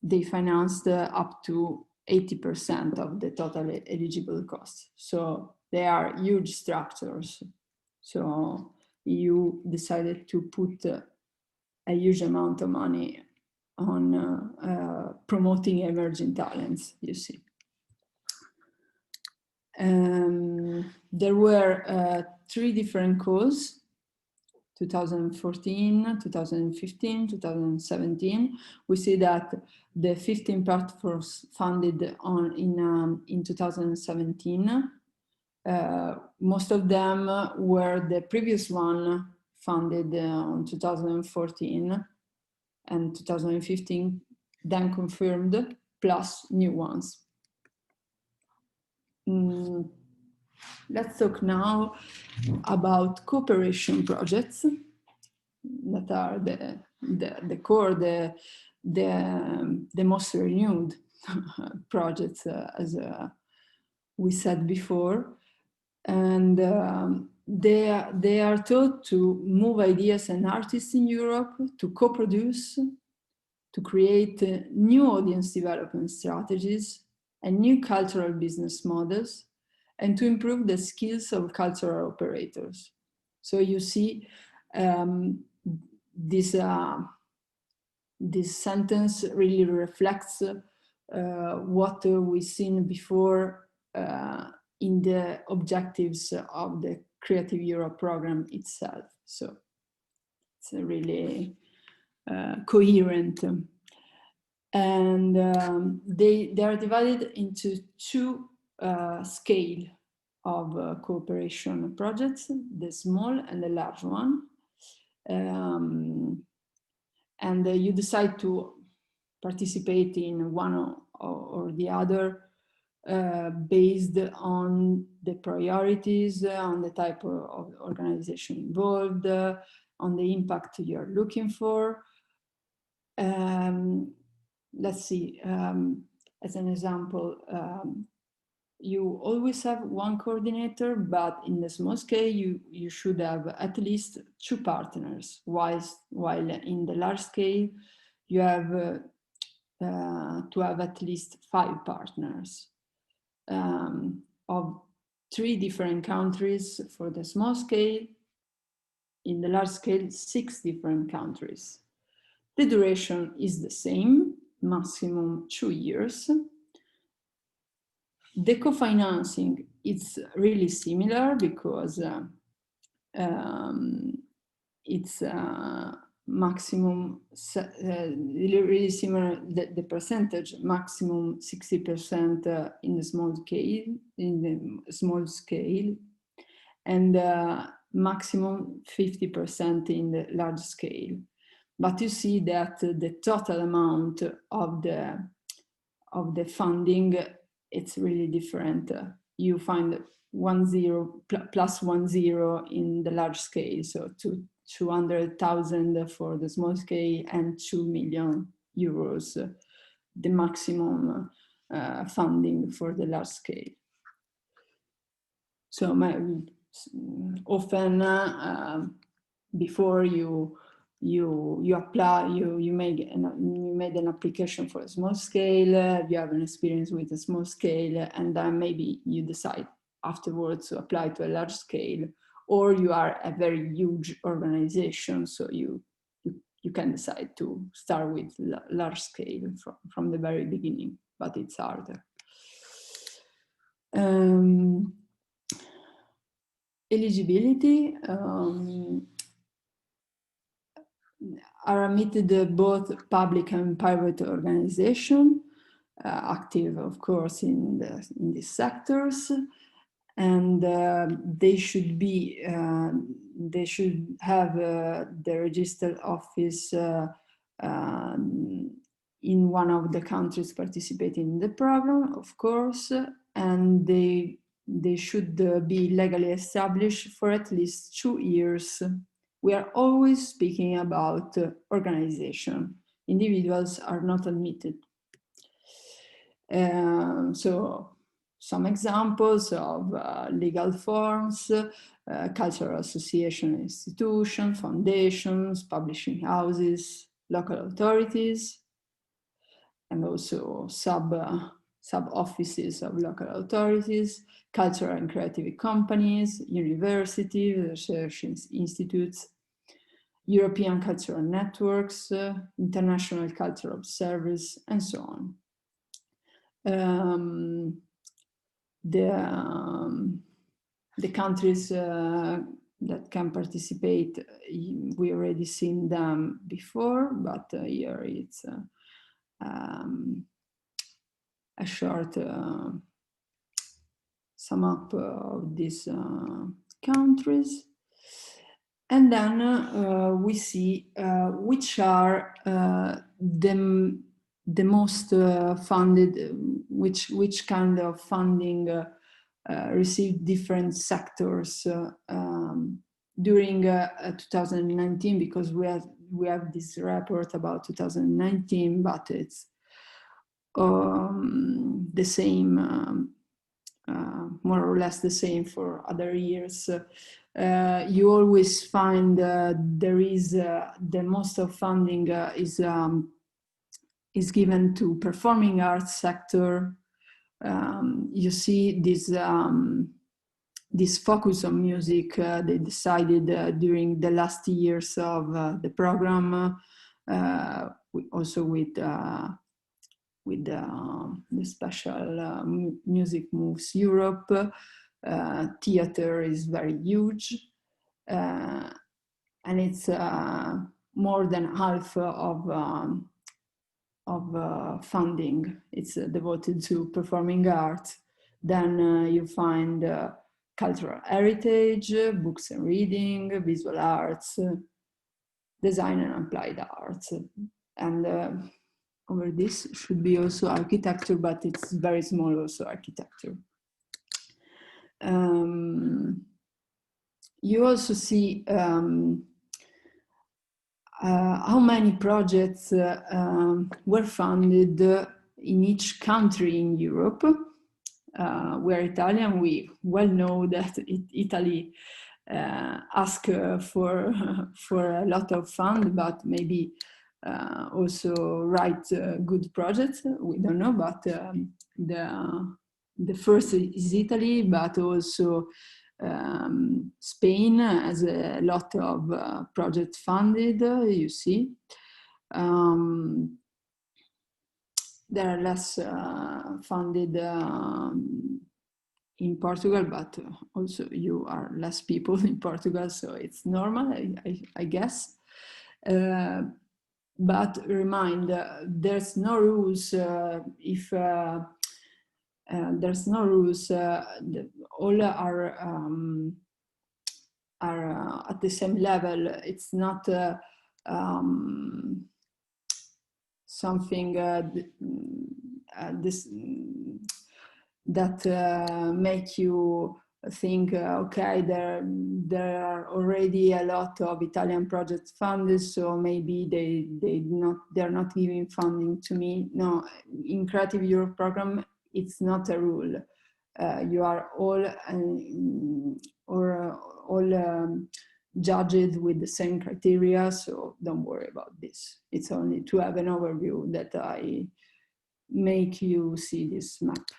they financed up to 80% of the total eligible costs. So they are huge structures. So EU decided to put a huge amount of money on promoting emerging talents, you see. There were 3 different calls, 2014, 2015, 2017. We see that the 15 platforms funded in 2017, most of them were the previous one funded in 2014 and 2015, then confirmed, plus new ones. Let's talk now about cooperation projects that are the core, the most renewed projects, as we said before. And they are taught to move ideas and artists in Europe, to co-produce, to create new audience development strategies and new cultural business models, and to improve the skills of cultural operators. So you see this sentence really reflects what we've seen before in the objectives of the Creative Europe program itself. So it's really coherent. And they are divided into 2 scale of cooperation projects, the small and the large one. And you decide to participate in one or the other based on the priorities, on the type of organization involved, on the impact you're looking for. Let's see, as an example, you always have one coordinator, but in the small scale, you should have at least 2 partners, while in the large scale, you have to have at least 5 partners of 3 different countries for the small scale. In the large scale, 6 different countries. The duration is the same, maximum 2 years. The co-financing is really similar because it's maximum, really similar, the percentage, maximum 60% in the small scale, and maximum 50% in the large scale. But you see that the total amount of the funding, it's really different. You find 10 plus 10 in the large scale, so 200,000 for the small scale and 2 million euros, the maximum funding for the large scale. So often before you apply, you made an application for a small scale, you have an experience with a small scale, and then maybe you decide afterwards to apply to a large scale, or you are a very huge organization, so you can decide to start with large scale from the very beginning, but it's harder. Eligibility are admitted both public and private organizations, active, of course, in these sectors, and they should have the registered office in one of the countries participating in the program, of course, and they should be legally established for at least 2 years. We are always speaking about organization individuals are not admitted. So some examples of legal forms, cultural association institutions, foundations, publishing houses, local authorities, and also sub-offices of local authorities, cultural and creative companies, universities, research institutes, European cultural networks, international cultural observers, and so on. The countries that can participate, we already seen them before, but here it's a short sum up of these countries. And then we see which are the most funded, which kind of funding received different sectors during 2019, because we have this report about 2019, but it's the same, more or less the same for other years. You always find there is the most of funding is given to performing arts sector. You see this this focus on music. They decided during the last years of the program, also with the special Music Moves Europe. Theater is very huge, and it's more than half of funding. It's devoted to performing arts. Then you find cultural heritage, books and reading, visual arts, design and applied arts. And over this should be also architecture, but it's very small also architecture. You also see how many projects were funded in each country in Europe. We're Italian, we well know that Italy asks for a lot of fund, but maybe also write good projects. We don't know, but the first is Italy, but also Spain has a lot of projects funded, you see. There are less funded in Portugal, but also you are less people in Portugal, so it's normal, I guess. But remind, there's no rules if there's no rules. All are at the same level. It's not something that make you think, okay, there are already a lot of Italian projects funded, so maybe they're not giving funding to me. No, in Creative Europe program, it's not a rule. You are all judged with the same criteria, so don't worry about this. It's only to have an overview that I make you see this map.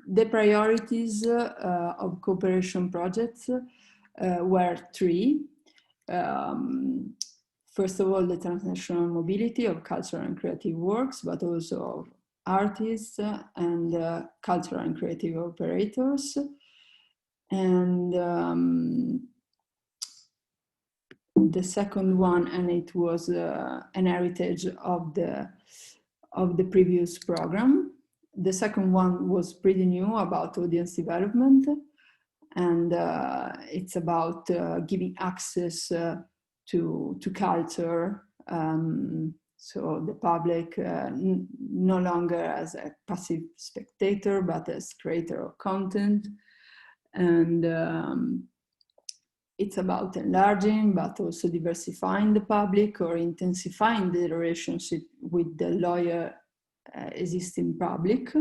The priorities of cooperation projects were three. First of all, the transnational mobility of cultural and creative works, but also of artists and cultural and creative operators. And the second one, and it was an heritage of the previous program. The second one was pretty new, about audience development, and it's about giving access to culture, so the public no longer as a passive spectator, but as creator of content. And it's about enlarging, but also diversifying the public or intensifying the relationship with the lower existing public,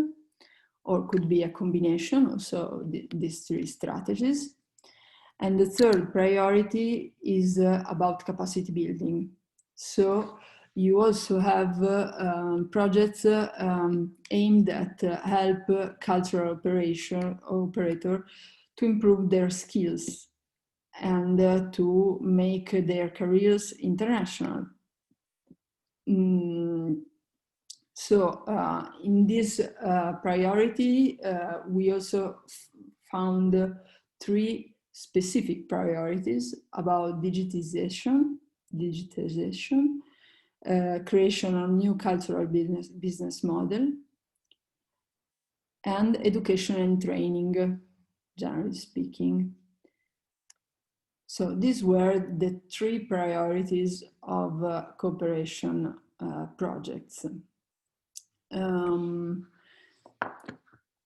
or could be a combination also these three strategies. And the third priority is about capacity building. So you also have projects aimed at help cultural operator to improve their skills and to make their careers international. So in this priority, we also found three specific priorities about digitization, creation of new cultural business model, and education and training, generally speaking. So these were the three priorities of cooperation projects.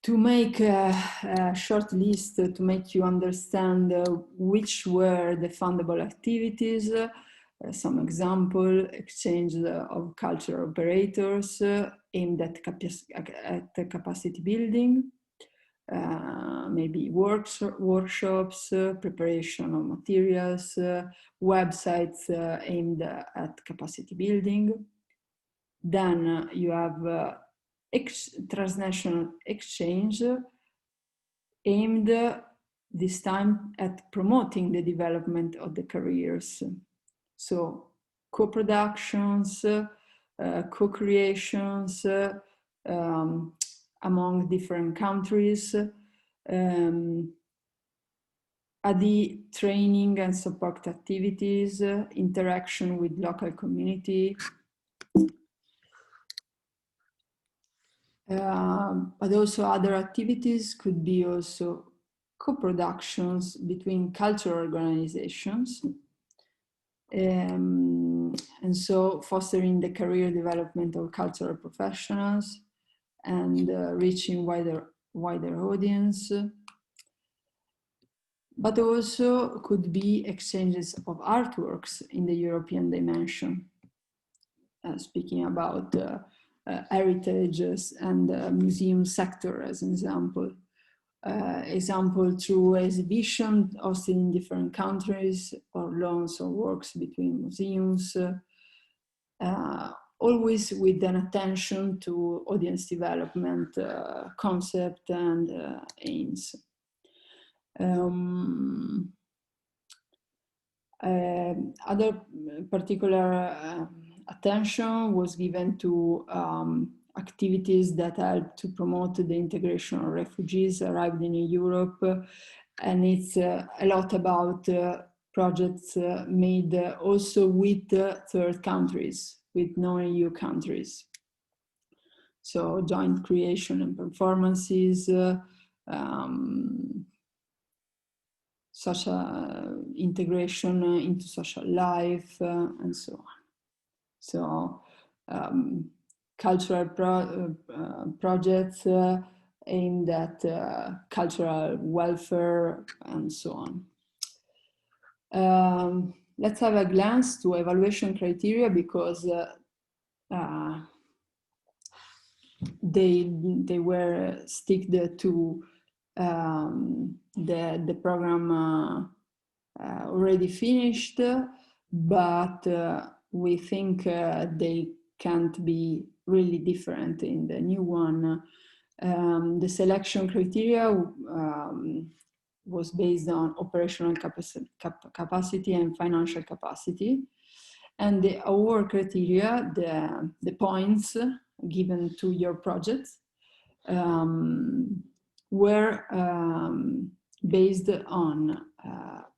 To make a short list to make you understand which were the fundable activities, some example: exchange of cultural operators aimed at capacity building, maybe workshops, preparation of materials, websites aimed at capacity building. Then you have transnational exchange aimed this time at promoting the development of the careers. So co-productions, co-creations among different countries, agli training and support activities, interaction with local community, but also other activities could be also co-productions between cultural organizations, and so fostering the career development of cultural professionals and reaching wider audience. But also could be exchanges of artworks in the European dimension, speaking about heritages and museum sector as an example. Example through exhibition hosted in different countries, or loans or works between museums, always with an attention to audience development concept and aims. Other particular attention was given to activities that help to promote the integration of refugees arrived in Europe, and it's a lot about projects made also with third countries, with non-EU countries. So joint creation and performances, social integration into social life, and so on. So cultural projects aimed at cultural welfare and so on. Let's have a glance to evaluation criteria, because they were sticked to the program already finished, but we think they can't be really different in the new one. The selection criteria was based on operational capacity and financial capacity. And the award criteria, the points given to your project, were based on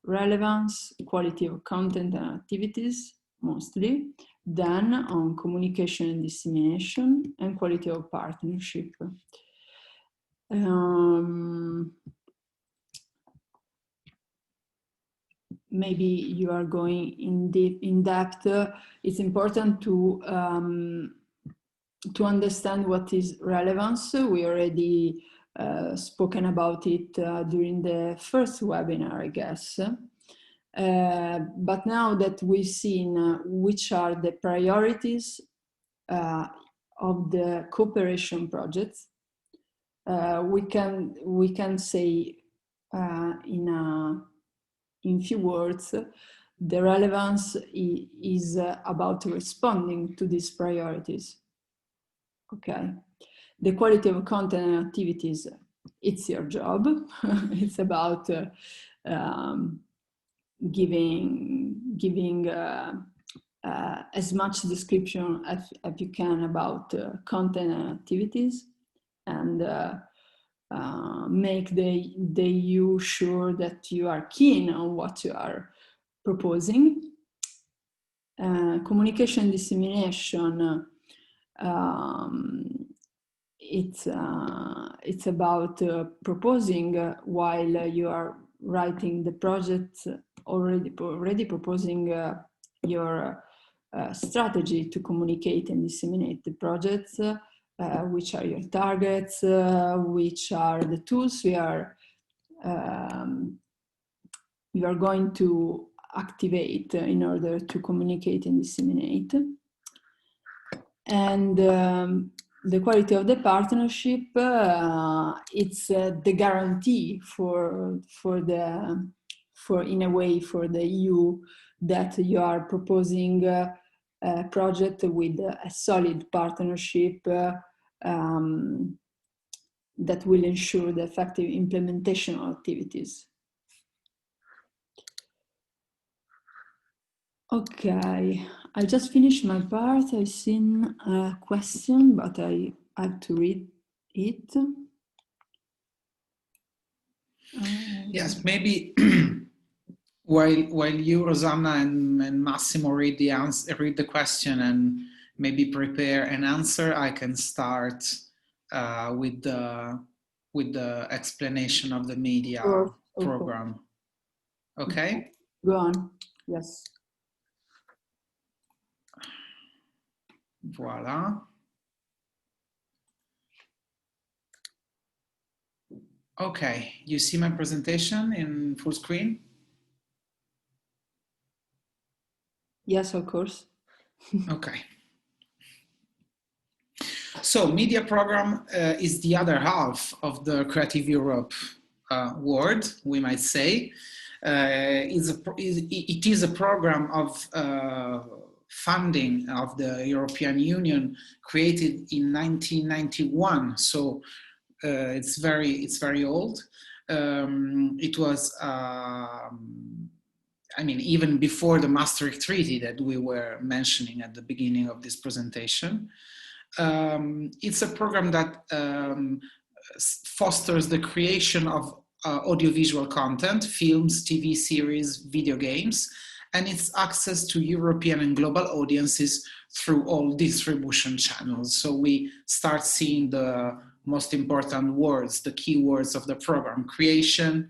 relevance, quality of content and activities, mostly, then on communication and dissemination, and quality of partnership. Maybe you are going in depth. It's important to understand what is relevance. We already spoken about it during the first webinar, I guess. But now that we've seen which are the priorities of the cooperation projects, we can say in few words, the relevance is about responding to these priorities. Okay, the quality of content and activities, it's your job. It's about giving as much description as you can about content and activities, and make you sure that you are keen on what you are proposing. Communication dissemination, it's about proposing while you are writing the project, already proposing your strategy to communicate and disseminate the projects. Which are your targets, which are the tools you are going to activate in order to communicate and disseminate. And the quality of the partnership, it's the guarantee for in a way for the EU that you are proposing a project with a solid partnership that will ensure the effective implementation of activities. Okay, I just finished my part. I've seen a question, but I have to read it. Yes, maybe while you, Rosanna, and Massimo read the question and maybe prepare an answer, I can start with the explanation of the media program. Okay? Go on. Yes. Voila. Okay, you see my presentation in full screen? Yes, of course. Okay. So media program is the other half of the Creative Europe word, we might say. It is a program of funding of the European Union created in 1991. So it's very old. It was, I mean, even before the Maastricht Treaty that we were mentioning at the beginning of this presentation. It's a program that fosters the creation of audiovisual content, films, TV series, video games, and its access to European and global audiences through all distribution channels. So we start seeing the most important words, the key words of the program: creation,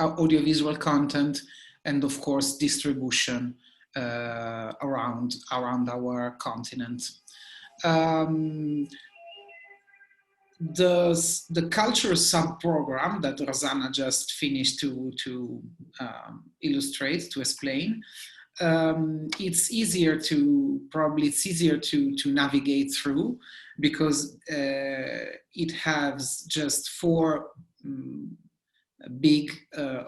audiovisual content, and of course distribution around our continent. The culture sub-program that Rosanna just finished to illustrate, to explain, it's easier to navigate through because it has just 4 big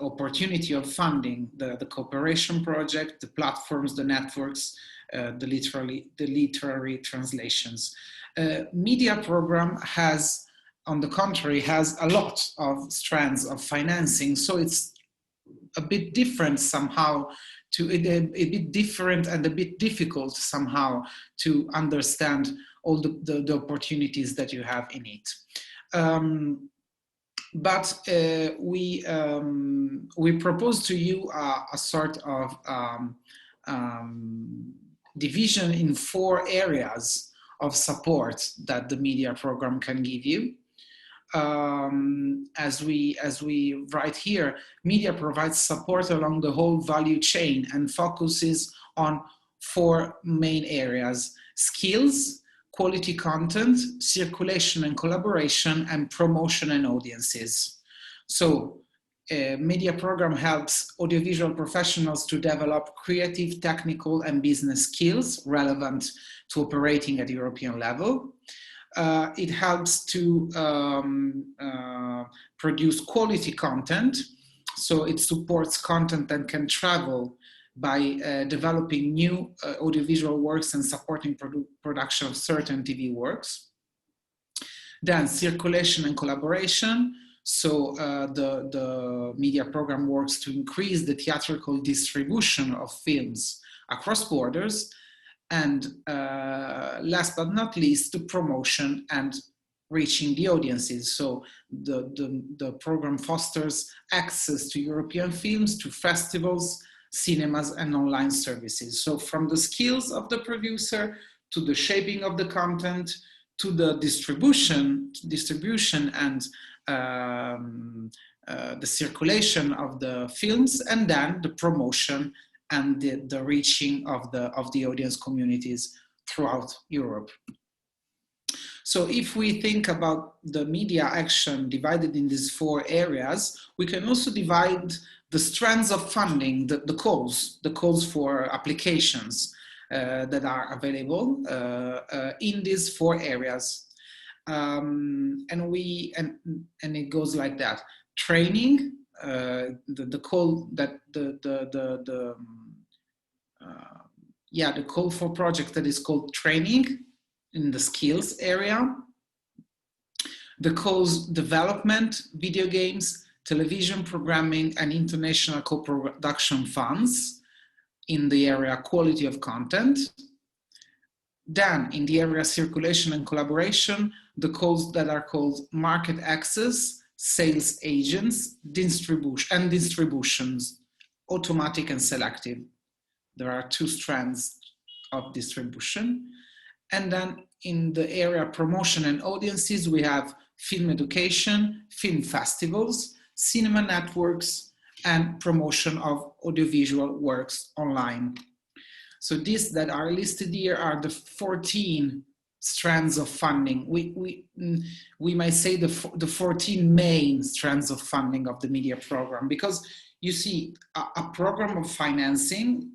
opportunity of funding: the cooperation project, the platforms, the networks, the literary translations. Media program has, on the contrary, has a lot of strands of financing, so it's a bit different somehow, a bit different and a bit difficult somehow to understand all the opportunities that you have in it. But we propose to you a sort of division in 4 areas of support that the media program can give you. As we write here, media provides support along the whole value chain and focuses on 4 main areas: skills, quality content, circulation and collaboration, and promotion and audiences. So media program helps audiovisual professionals to develop creative, technical, and business skills relevant to operating at European level. It helps to produce quality content, so it supports content that can travel by developing new audiovisual works and supporting production of certain TV works. Then circulation and collaboration. So the media program works to increase the theatrical distribution of films across borders. And last but not least, the promotion and reaching the audiences. So the program fosters access to European films, to festivals, cinemas, and online services. So from the skills of the producer, to the shaping of the content, to the distribution and the circulation of the films, and then the promotion and the reaching of the audience communities throughout Europe. So if we think about the media action divided in these 4 areas, we can also divide the strands of funding, the calls for applications that are available in these 4 areas. And it goes like that. Training, the call that the call for project that is called training in the skills area. The calls development, video games, television programming, and international co-production funds in the area quality of content. Then in the area circulation and collaboration, the calls that are called market access, sales agents, distributions, automatic and selective. There are 2 strands of distribution. And then in the area promotion and audiences, we have film education, film festivals, cinema networks, and promotion of audiovisual works online. So these that are listed here are the 14 strands of funding. We might say the 14 main strands of funding of the media program, because you see a program of financing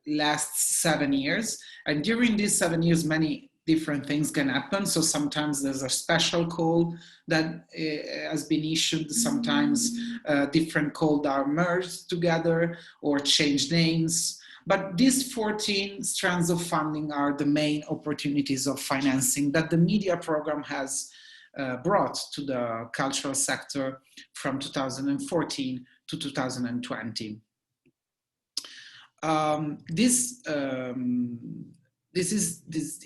lasts 7 years, and during these 7 years many different things can happen. So sometimes there's a special call that has been issued, sometimes different calls are merged together or change names. But these 14 strands of funding are the main opportunities of financing that the media program has brought to the cultural sector from 2014 to 2020. This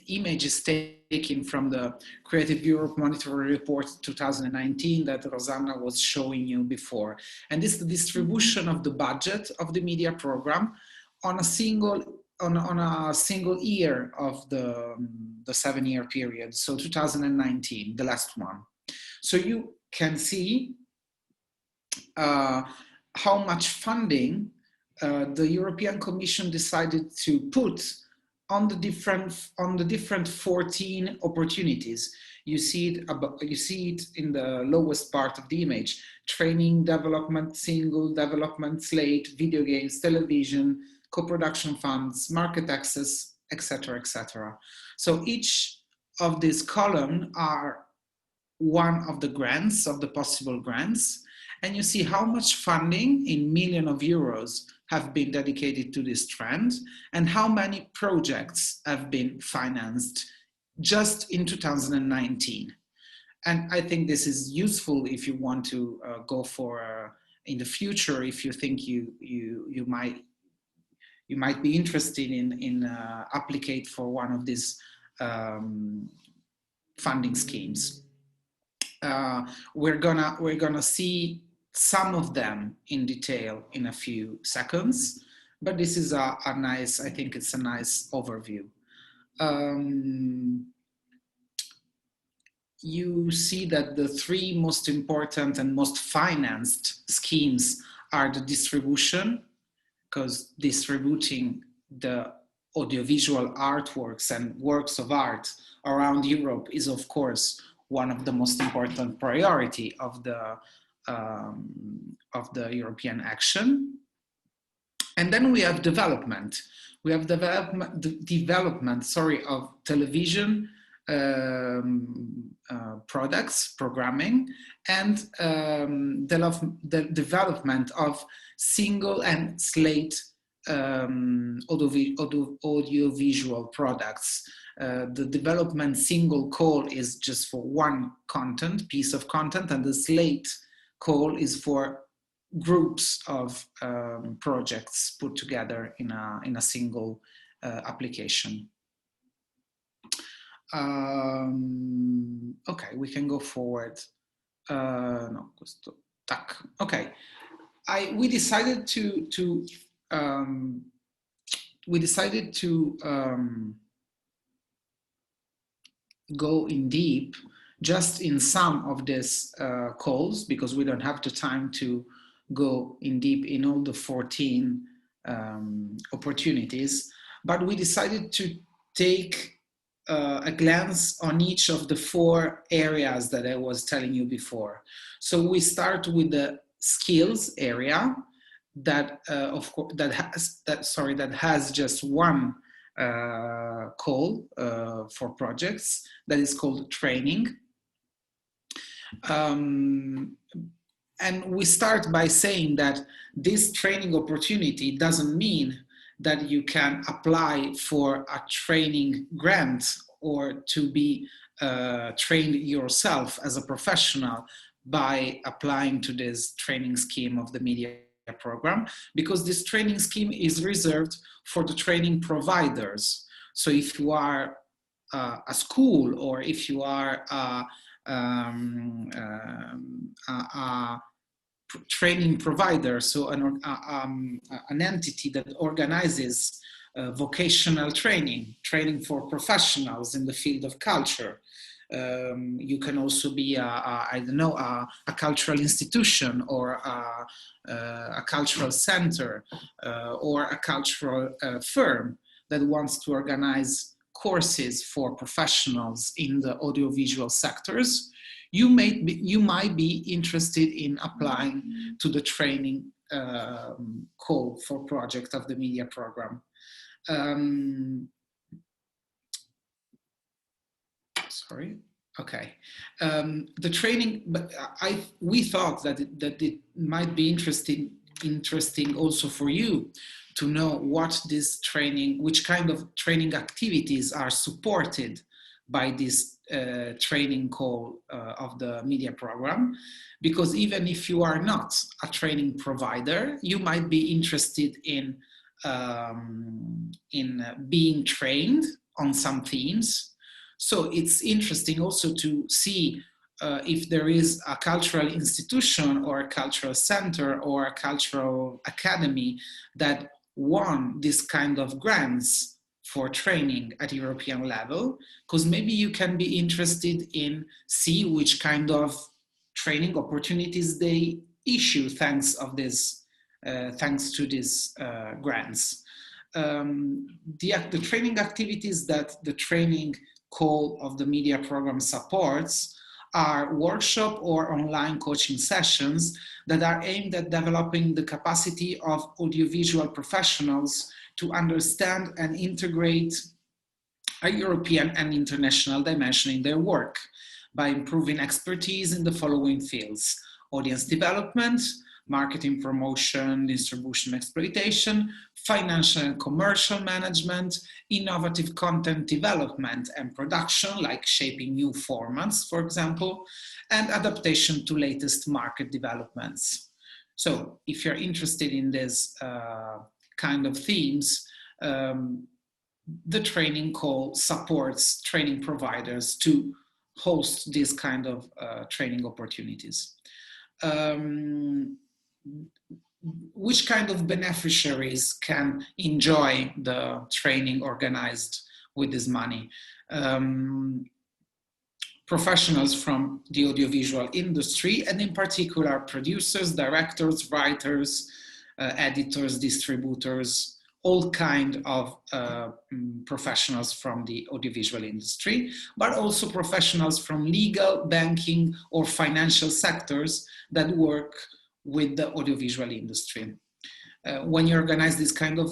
image is taken from the Creative Europe Monitoring Report 2019 that Rosanna was showing you before. And this is the distribution of the budget of the media program on a single year of the 7-year period, so 2019, the last one. So you can see how much funding the European Commission decided to put on the different 14 opportunities. You see it in the lowest part of the image: training, development, single, development, slate, video games, television, co-production funds, market access, etc., etc. So each of these columns are one of the grants, of the possible grants, and you see how much funding in millions of euros have been dedicated to this trend and how many projects have been financed just in 2019. And I think this is useful if you want to go for in the future, if you think you might be interested in applicate for one of these funding schemes. We're gonna see some of them in detail in a few seconds, but this is a nice, I think it's a nice overview. You see that the 3 most important and most financed schemes are the distribution, because distributing the audiovisual artworks and works of art around Europe is, of course, one of the most important priority of the the European action. And then we have development. We have development, of television products, programming, and the development of single and slate audiovisual products. The development single call is just for one piece of content, and the slate call is for groups of projects put together in a single application. Okay, we can go forward. No, questo, tac. Okay, we decided to go in deep just in some of these calls, because we don't have the time to go in deep in all the 14 opportunities, but we decided to take a glance on each of the 4 areas that I was telling you before. So we start with the skills area that that has just one call for projects, that is called training. And we start by saying that this training opportunity doesn't mean that you can apply for a training grant or to be trained yourself as a professional by applying to this training scheme of the media program, because this training scheme is reserved for the training providers. So if you are a school, or if you are a training provider, so an entity that organizes vocational training for professionals in the field of culture. You can also be I don't know, a cultural institution, or a cultural center, or a cultural firm that wants to organize courses for professionals in the audiovisual sectors. You might be interested in applying to the training call for project of the media program. Sorry. Okay. The training, but we thought that it might be interesting also for you to know what this training, which kind of training activities are supported by this training call of the media program, because even if you are not a training provider, you might be interested in being trained on some themes. So it's interesting also to see if there is a cultural institution or a cultural center or a cultural academy that won this kind of grants for training at European level, because maybe you can be interested in see which kind of training opportunities they issue thanks to these grants. The training activities that the training call of the media program supports are workshop or online coaching sessions that are aimed at developing the capacity of audiovisual professionals to understand and integrate a European and international dimension in their work by improving expertise in the following fields: audience development, marketing promotion, distribution exploitation, financial and commercial management, innovative content development and production, like shaping new formats, for example, and adaptation to latest market developments. So if you're interested in this kind of themes, the training call supports training providers to host these kind of training opportunities. Which kind of beneficiaries can enjoy the training organized with this money? Professionals from the audiovisual industry, and in particular producers, directors, writers, editors, distributors, all kind of professionals from the audiovisual industry, but also professionals from legal, banking, or financial sectors that work with the audiovisual industry. When you organize this kind of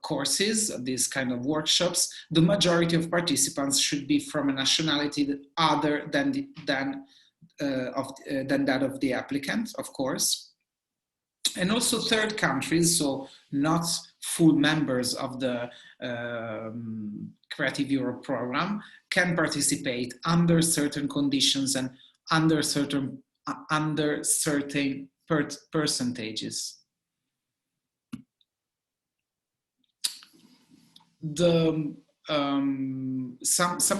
courses, these kind of workshops, the majority of participants should be from a nationality other than that of the applicant, of course. And also third countries, so not full members of the Creative Europe program, can participate under certain conditions and under certain percentages. Some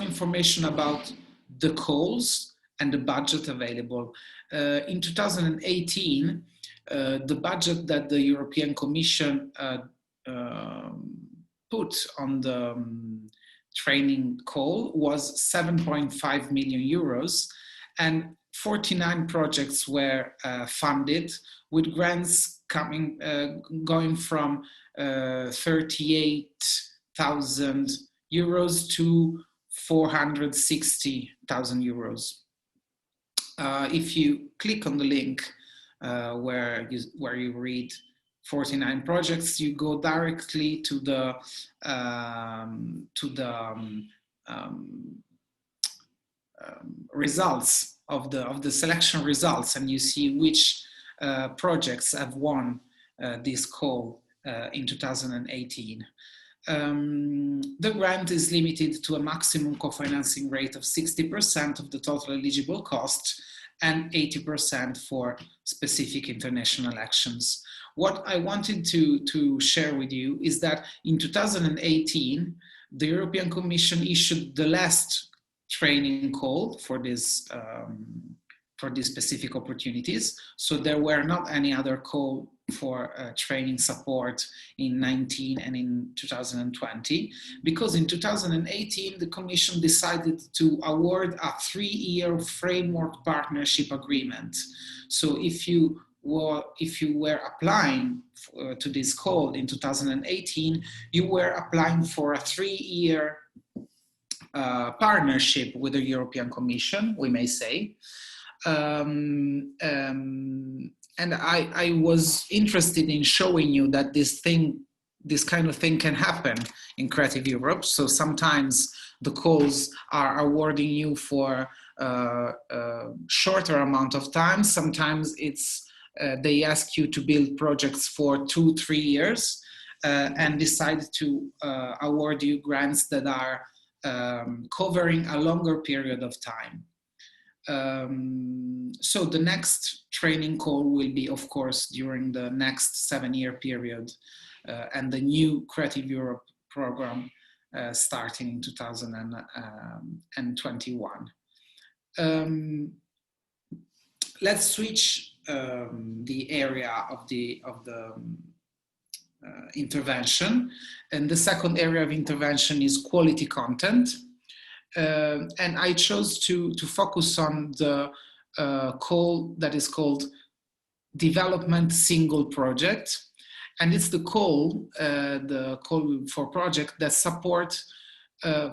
information about the calls and the budget available. In 2018, the budget that the European Commission put on the training call was 7.5 million euros, and 49 projects were funded, with grants going from 38,000 euros to 460,000 euros. If you click on the link where you read 49 projects, you go directly to the results of the selection results, and you see which projects have won this call in 2018. The grant is limited to a maximum co-financing rate of 60% of the total eligible cost and 80% for specific international actions. What I wanted to share with you is that in 2018, the European Commission issued the last training call for these specific opportunities. So there were not any other call for training support in 19 and in 2020, because in 2018, the Commission decided to award a 3-year framework partnership agreement. So if you were applying to this call in 2018, you were applying for a 3-year partnership with the European Commission, we may say. And I was interested in showing you that this kind of thing can happen in Creative Europe. So sometimes the calls are awarding you for a shorter amount of time. Sometimes they ask you to build projects for 2-3 years and decide to award you grants that are covering a longer period of time. So the next training call will be, of course, during the next 7-year period, and the new Creative Europe program starting in 2021. Let's switch the area of the intervention, and the second area of intervention is quality content. And I chose to focus on the call that is called Development Single Project. And it's the call for project that support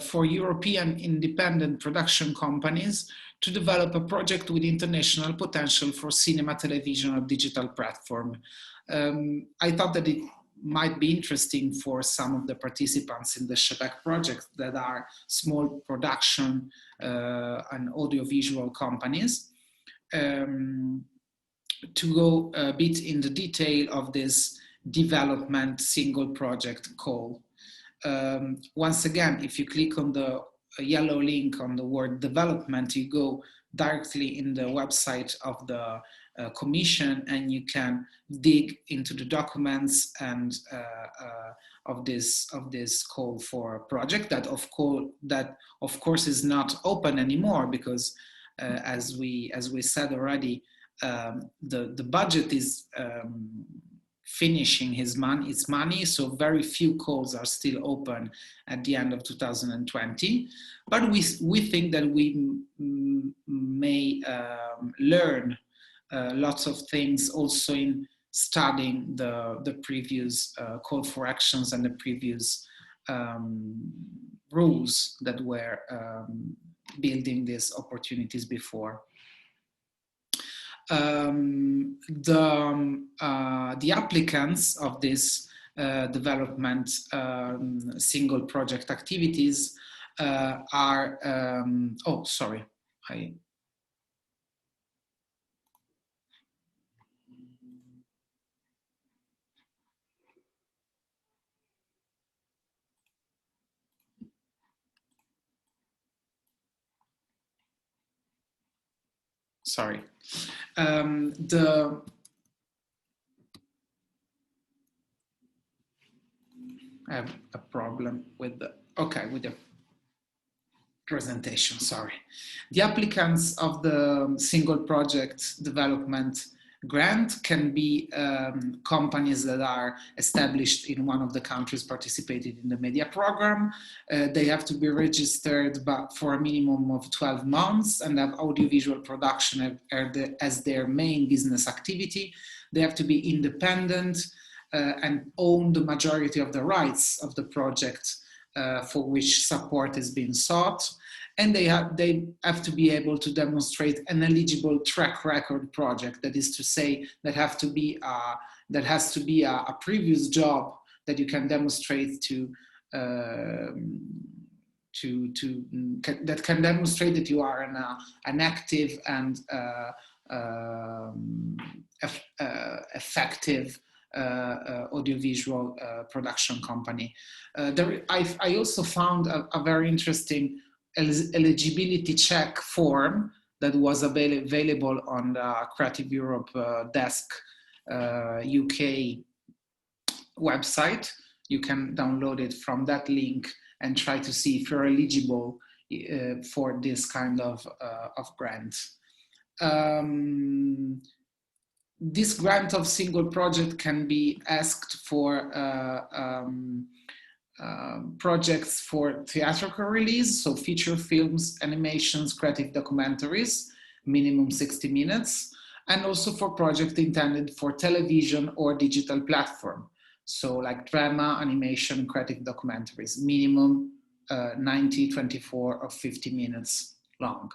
for European independent production companies to develop a project with international potential for cinema, television, or digital platform. I thought that it might be interesting for some of the participants in the Chebec project that are small production and audiovisual companies to go a bit in the detail of this development single project call. Once again, if you click on the yellow link on the word development, you go directly in the website of the Commission, and you can dig into the documents and of this call for a project that of course is not open anymore, because as we said already, the budget is finishing its money, so very few calls are still open at the end of 2020. But we think that we may learn lots of things also in studying the previous call for actions and the previous rules that were building these opportunities before. The applicants of this development single project activities are, oh, sorry, sorry. I have a problem with the, okay, with the presentation, sorry. The applicants of the single project development grant can be companies that are established in one of the countries participated in the media program. They have to be registered for a minimum of 12 months and have audiovisual production as their main business activity. They have to be independent and own the majority of the rights of the project for which support is being sought, and they have to be able to demonstrate an eligible track record project. That is to say, that has to be a previous job that you can demonstrate that can demonstrate that you are an active and effective audiovisual production company. I also found a very interesting eligibility check form that was available on the Creative Europe Desk UK website. You can download it from that link and try to see if you're eligible for this kind of grant. This grant of single project can be asked for projects for theatrical release, so feature films, animations, creative documentaries, minimum 60 minutes, and also for projects intended for television or digital platform, so like drama, animation, creative documentaries, minimum 90, 24, or 50 minutes long.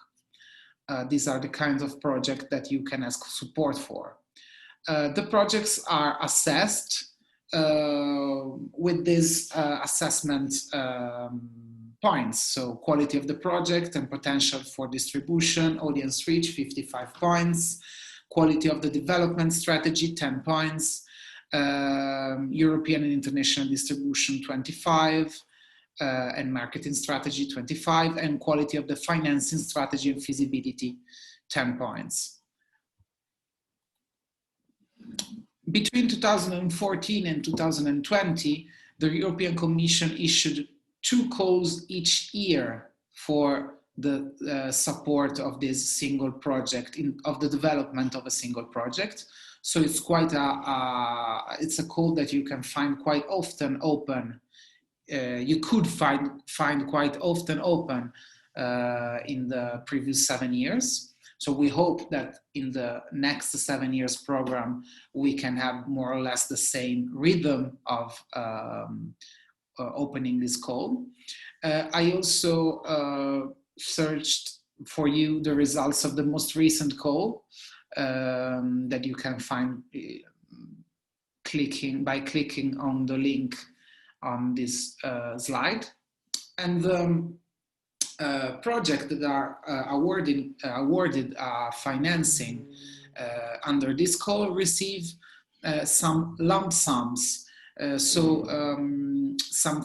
These are the kinds of projects that you can ask support for. The projects are assessed with these assessment points. So quality of the project and potential for distribution, audience reach, 55 points. Quality of the development strategy, 10 points. European and international distribution, 25. And marketing strategy, 25. And quality of the financing strategy and feasibility, 10 points. Between 2014 and 2020, the European Commission issued 2 calls each year for the support of this single project, of the development of a single project. So it's quite it's a call that you can find quite often open. You could find quite often open in the previous 7 years. So we hope that in the next 7 years program, we can have more or less the same rhythm of opening this call. I also searched for you the results of the most recent call that you can find by clicking on the link on this slide. And projects that are awarded financing under this call receive some lump sums. Some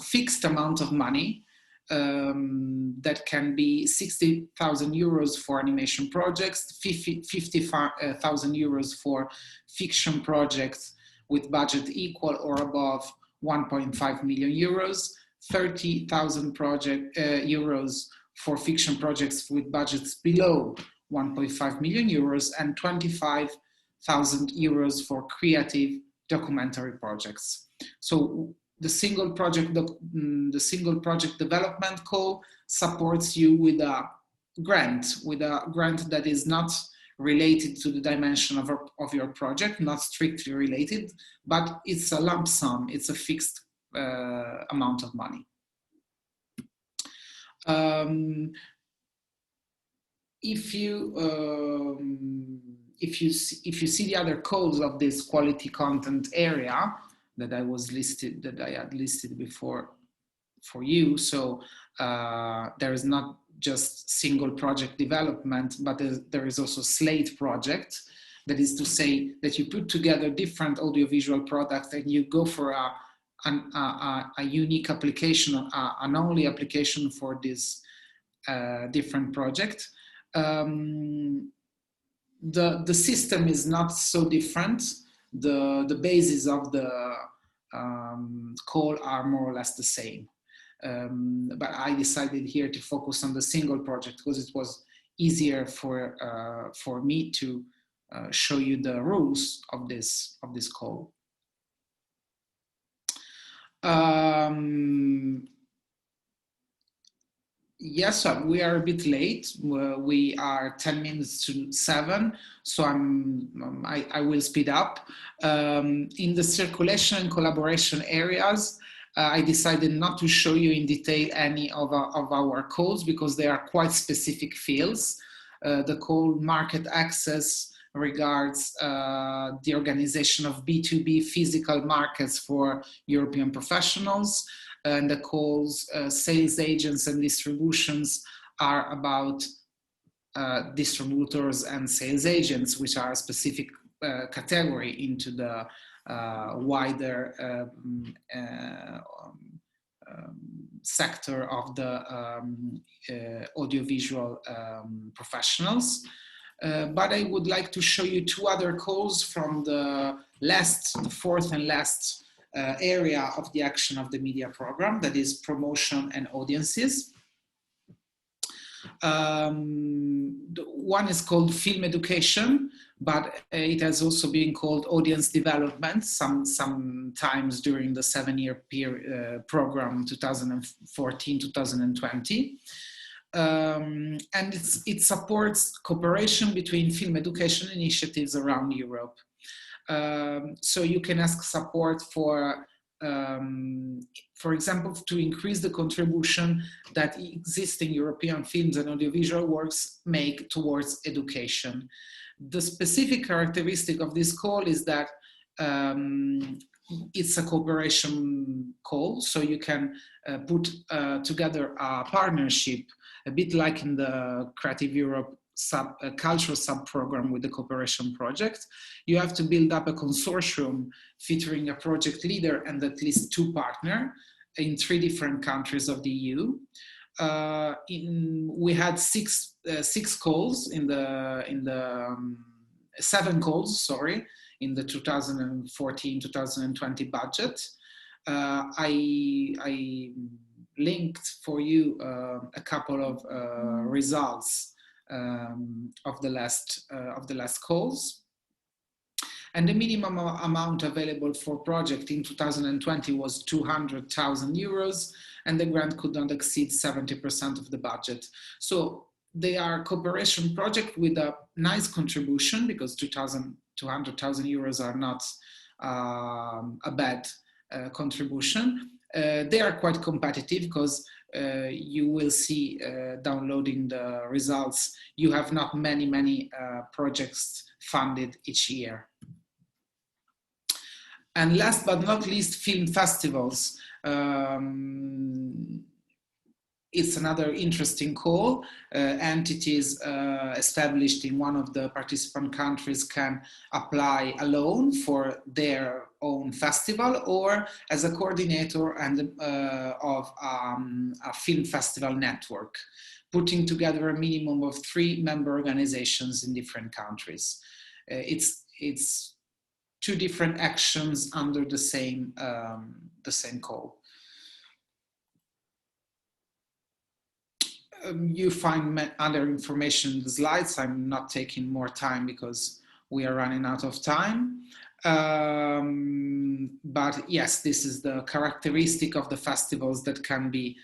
fixed amount of money that can be 60,000 euros for animation projects, 50,000 euros for fiction projects with budget equal or above 1.5 million euros, 30,000 euros for fiction projects with budgets below 1.5 million euros, and 25,000 euros for creative documentary projects. So the single project development call supports you with a grant that is not related to the dimension of your project, not strictly related, but it's a lump sum, it's a fixed amount of money. If you see the other codes of this quality content area that I had listed before for you, so there is not just single project development, but there is also slate project. That is to say that you put together different audiovisual products and you go for a unique application, an only application for this different project. The system is not so different. The bases of the call are more or less the same. But I decided here to focus on the single project because it was easier for me to show you the rules of this call. Yes, we are a bit late. We are 10 minutes to 7, so I will speed up. In the circulation and collaboration areas, I decided not to show you in detail any of our codes because they are quite specific fields. The code market access regards the organization of B2B physical markets for European professionals. And the calls sales agents and distributions are about distributors and sales agents, which are a specific category into the wider sector of the audiovisual professionals. But I would like to show you two other calls from the fourth and last area of the action of the media program, that is promotion and audiences. One is called film education, but it has also been called audience development sometimes during the 7-year program 2014-2020. And it supports cooperation between film education initiatives around Europe. So you can ask support for example, to increase the contribution that existing European films and audiovisual works make towards education. The specific characteristic of this call is that it's a cooperation call, so you can put together a partnership, a bit like in the Creative Europe cultural sub-program with the cooperation project. You have to build up a consortium featuring a project leader and at least 2 partners in 3 different countries of the EU. We had 7 calls, sorry, in the 2014-2020 budget. I linked for you a couple of results of the last calls, and the minimum amount available for project in 2020 was 200,000 euros, and the grant could not exceed 70% of the budget. So they are cooperation project with a nice contribution, because 200,000 euros are not a bad contribution. They are quite competitive because you will see downloading the results, you have not many projects funded each year. And last but not least, film festivals. It's another interesting call. Entities established in one of the participant countries can apply alone for their own festival or as a coordinator of a film festival network, putting together a minimum of 3 member organizations in different countries. It's 2 different actions under the same call. You find other information in the slides. I'm not taking more time because we are running out of time. But yes, this is the characteristic of the festivals that can be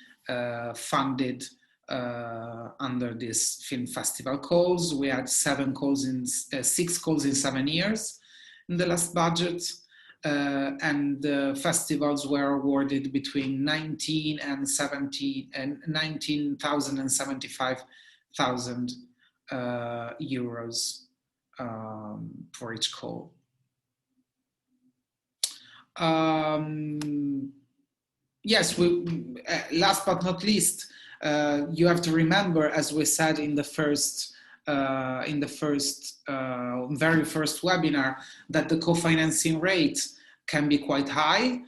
funded under this film festival calls. We had 6 calls in 7 years in the last budget, and the festivals were awarded between 19,000 and 75,000 euros for each call. Yes, last but not least, you have to remember, as we said in the very first webinar, that the co-financing rate can be quite high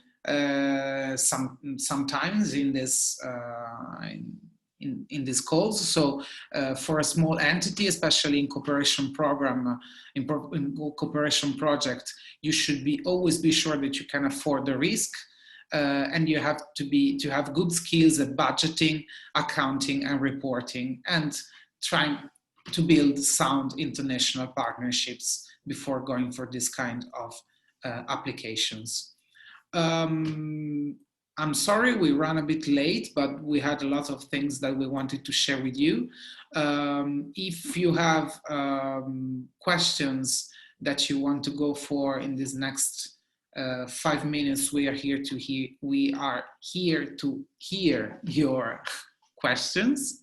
sometimes in this in these calls. So for a small entity, especially in cooperation program, in cooperation project, you should always be sure that you can afford the risk. And you have to have good skills at budgeting, accounting, and reporting, and trying to build sound international partnerships before going for this kind of applications. I'm sorry we ran a bit late, but we had a lot of things that we wanted to share with you. If you have questions that you want to go for in this next 5 minutes, we are here to hear your questions.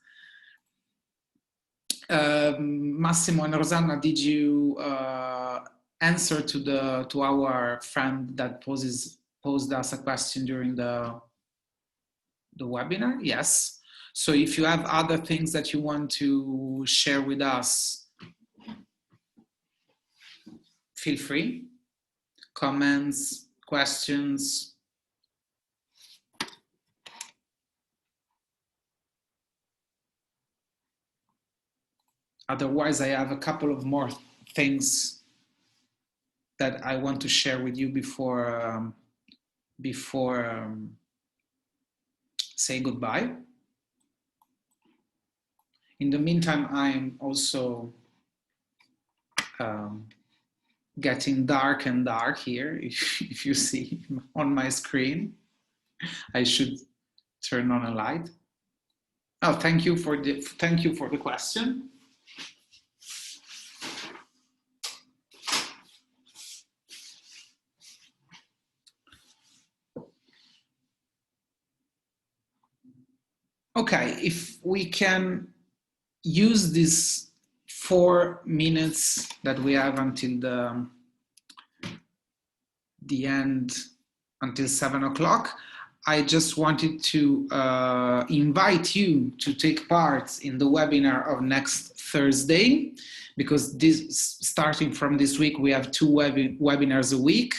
Massimo and Rosanna, did you answer to our friend that posed us a question during the webinar? Yes. So if you have other things that you want to share with us, feel free. Comments, questions. Otherwise, I have a couple of more things that I want to share with you before say goodbye. In the meantime, I'm also getting dark and dark here. If you see on my screen, I should turn on a light. Oh, thank you for the question. Okay, if we can use these 4 minutes that we have until the end, until 7 o'clock, I just wanted to invite you to take part in the webinar of next Thursday, because starting from this week, we have 2 webinars a week.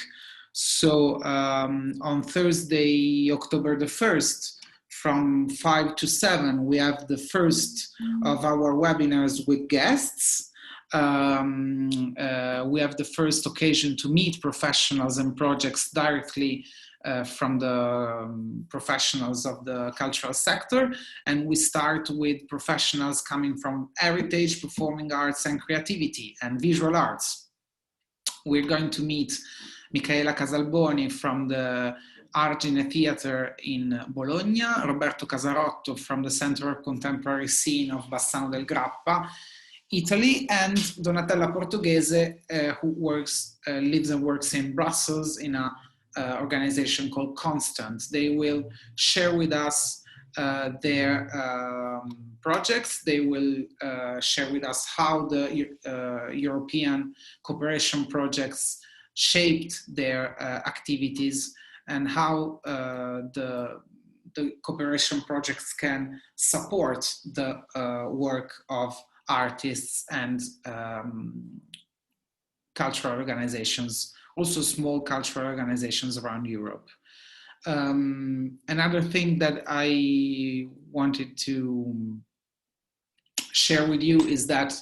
So on Thursday, October the 1st, from 5 to 7, we have the first of our webinars with guests. We have the first occasion to meet professionals and projects directly from the professionals of the cultural sector. And we start with professionals coming from heritage, performing arts, and creativity, and visual arts. We're going to meet Michaela Casalboni from the Argine Theatre in Bologna, Roberto Casarotto from the Center of Contemporary Scene of Bassano del Grappa, Italy, and Donatella Portoghese, who lives and works in Brussels in an organization called Constant. They will share with us their projects. They will share with us how the European cooperation projects shaped their activities, and how the cooperation projects can support the work of artists and cultural organizations, also small cultural organizations around Europe. Another thing that I wanted to share with you is that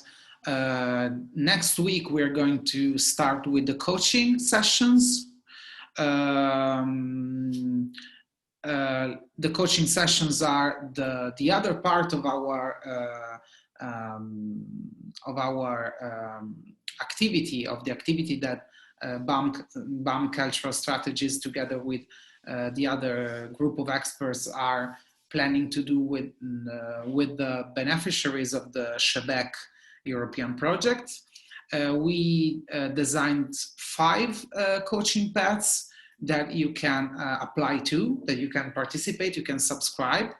next week we're going to start with the coaching sessions. The coaching sessions are the other part of our activity, that BAM Cultural Strategies, together with the other group of experts, are planning to do with the beneficiaries of the Chebec European project. We designed 5 coaching paths that you can apply to, that you can participate, you can subscribe.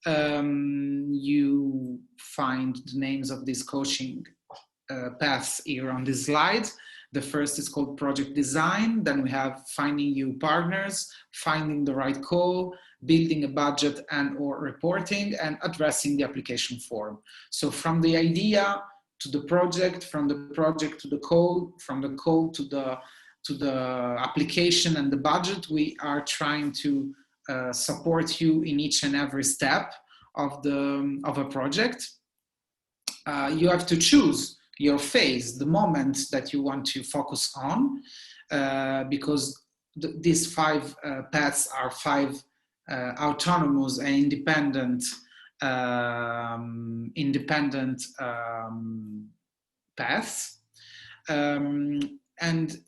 You find the names of these coaching paths here on this slide. The first is called project design. Then we have finding you partners, finding the right call, building a budget and or reporting, and addressing the application form. So from the idea to the project, from the project to the call, from the call to the application and the budget, we are trying to support you in each and every step of a project. You have to choose your phase, the moment that you want to focus on, because these 5 paths are 5 autonomous and independent paths, and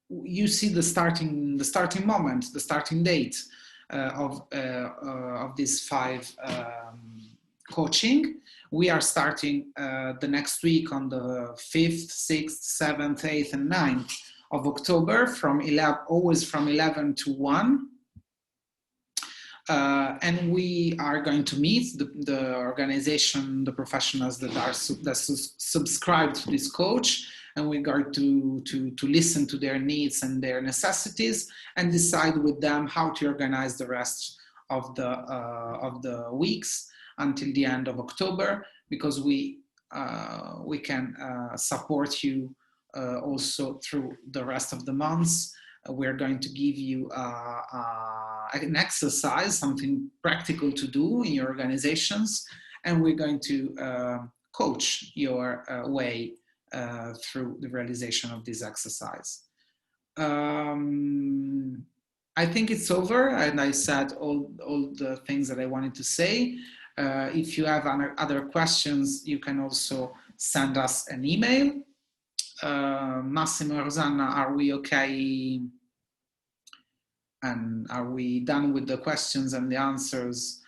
you see the starting moment, the starting date of these 5 coaching. We are starting the next week on the 5th, 6th, 7th, 8th, and 9th of October, always from 11 to 1. And we are going to meet the organization, the professionals that subscribe to this coach, and we're going to listen to their needs and their necessities and decide with them how to organize the rest of the weeks until the end of October, because we can support you also through the rest of the months. We're going to give you an exercise, something practical to do in your organizations, and we're going to coach your way through the realization of this exercise. I think it's over, and I said all the things that I wanted to say. If you have other questions, you can also send us an email. Massimo and Rosanna, are we okay? And are we done with the questions and the answers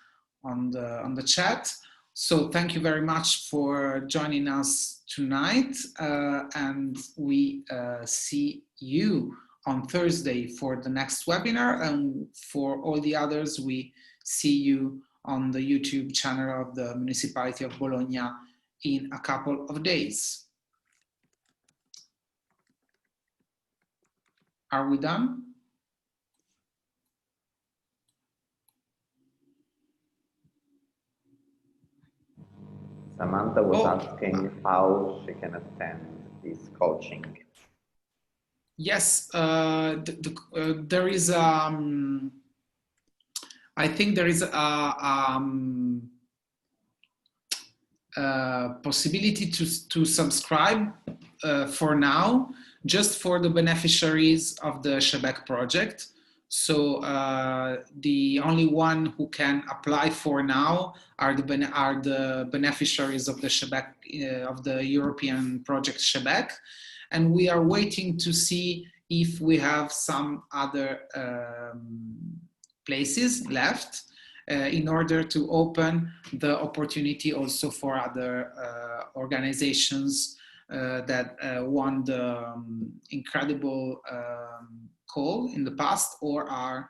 on the chat? So thank you very much for joining us tonight, and we see you on Thursday for the next webinar, and for all the others, we see you on the YouTube channel of the Municipality of Bologna in a couple of days. Are we done? Samantha was asking how she can attend this coaching. Yes, there is, I think there is a possibility to subscribe for now, just for the beneficiaries of the Chebec project. So the only one who can apply for now are the beneficiaries of the Chebec, of the European project Chebec, and we are waiting to see if we have some other places left in order to open the opportunity also for other organizations that won the incredible call in the past, or are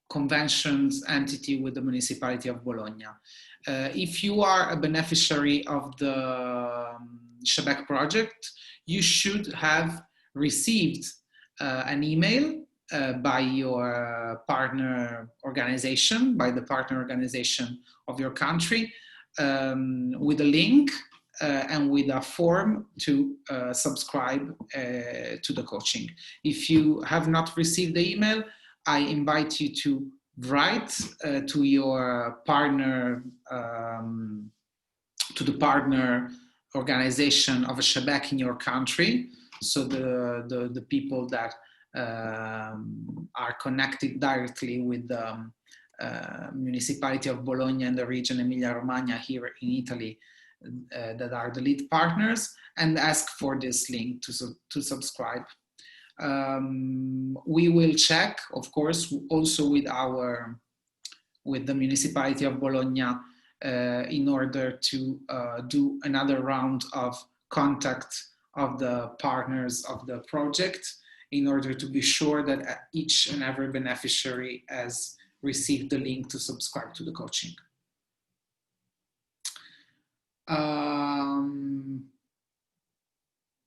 conventions entity with the Municipality of Bologna. If you are a beneficiary of the Chebec project, you should have received an email by your partner organization, by the partner organization of your country, with a link and with a form to subscribe to the coaching. If you have not received the email, I invite you to write to your partner, to the partner organization of a Chebec in your country. So the people that are connected directly with the Municipality of Bologna and the region Emilia-Romagna here in Italy, that are the lead partners, and ask for this link to subscribe. We will check, of course, also with our with the Municipality of Bologna in order to do another round of contact of the partners of the project, in order to be sure that each and every beneficiary has received the link to subscribe to the coaching.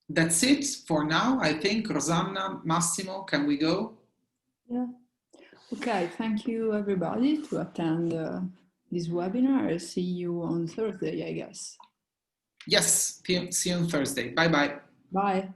That's it for now. I think, Rosanna, Massimo, can we go? Yeah. Okay, thank you everybody to attend this webinar. I'll see you on Thursday, I guess. Yes, see you on Thursday. Bye-bye. Bye.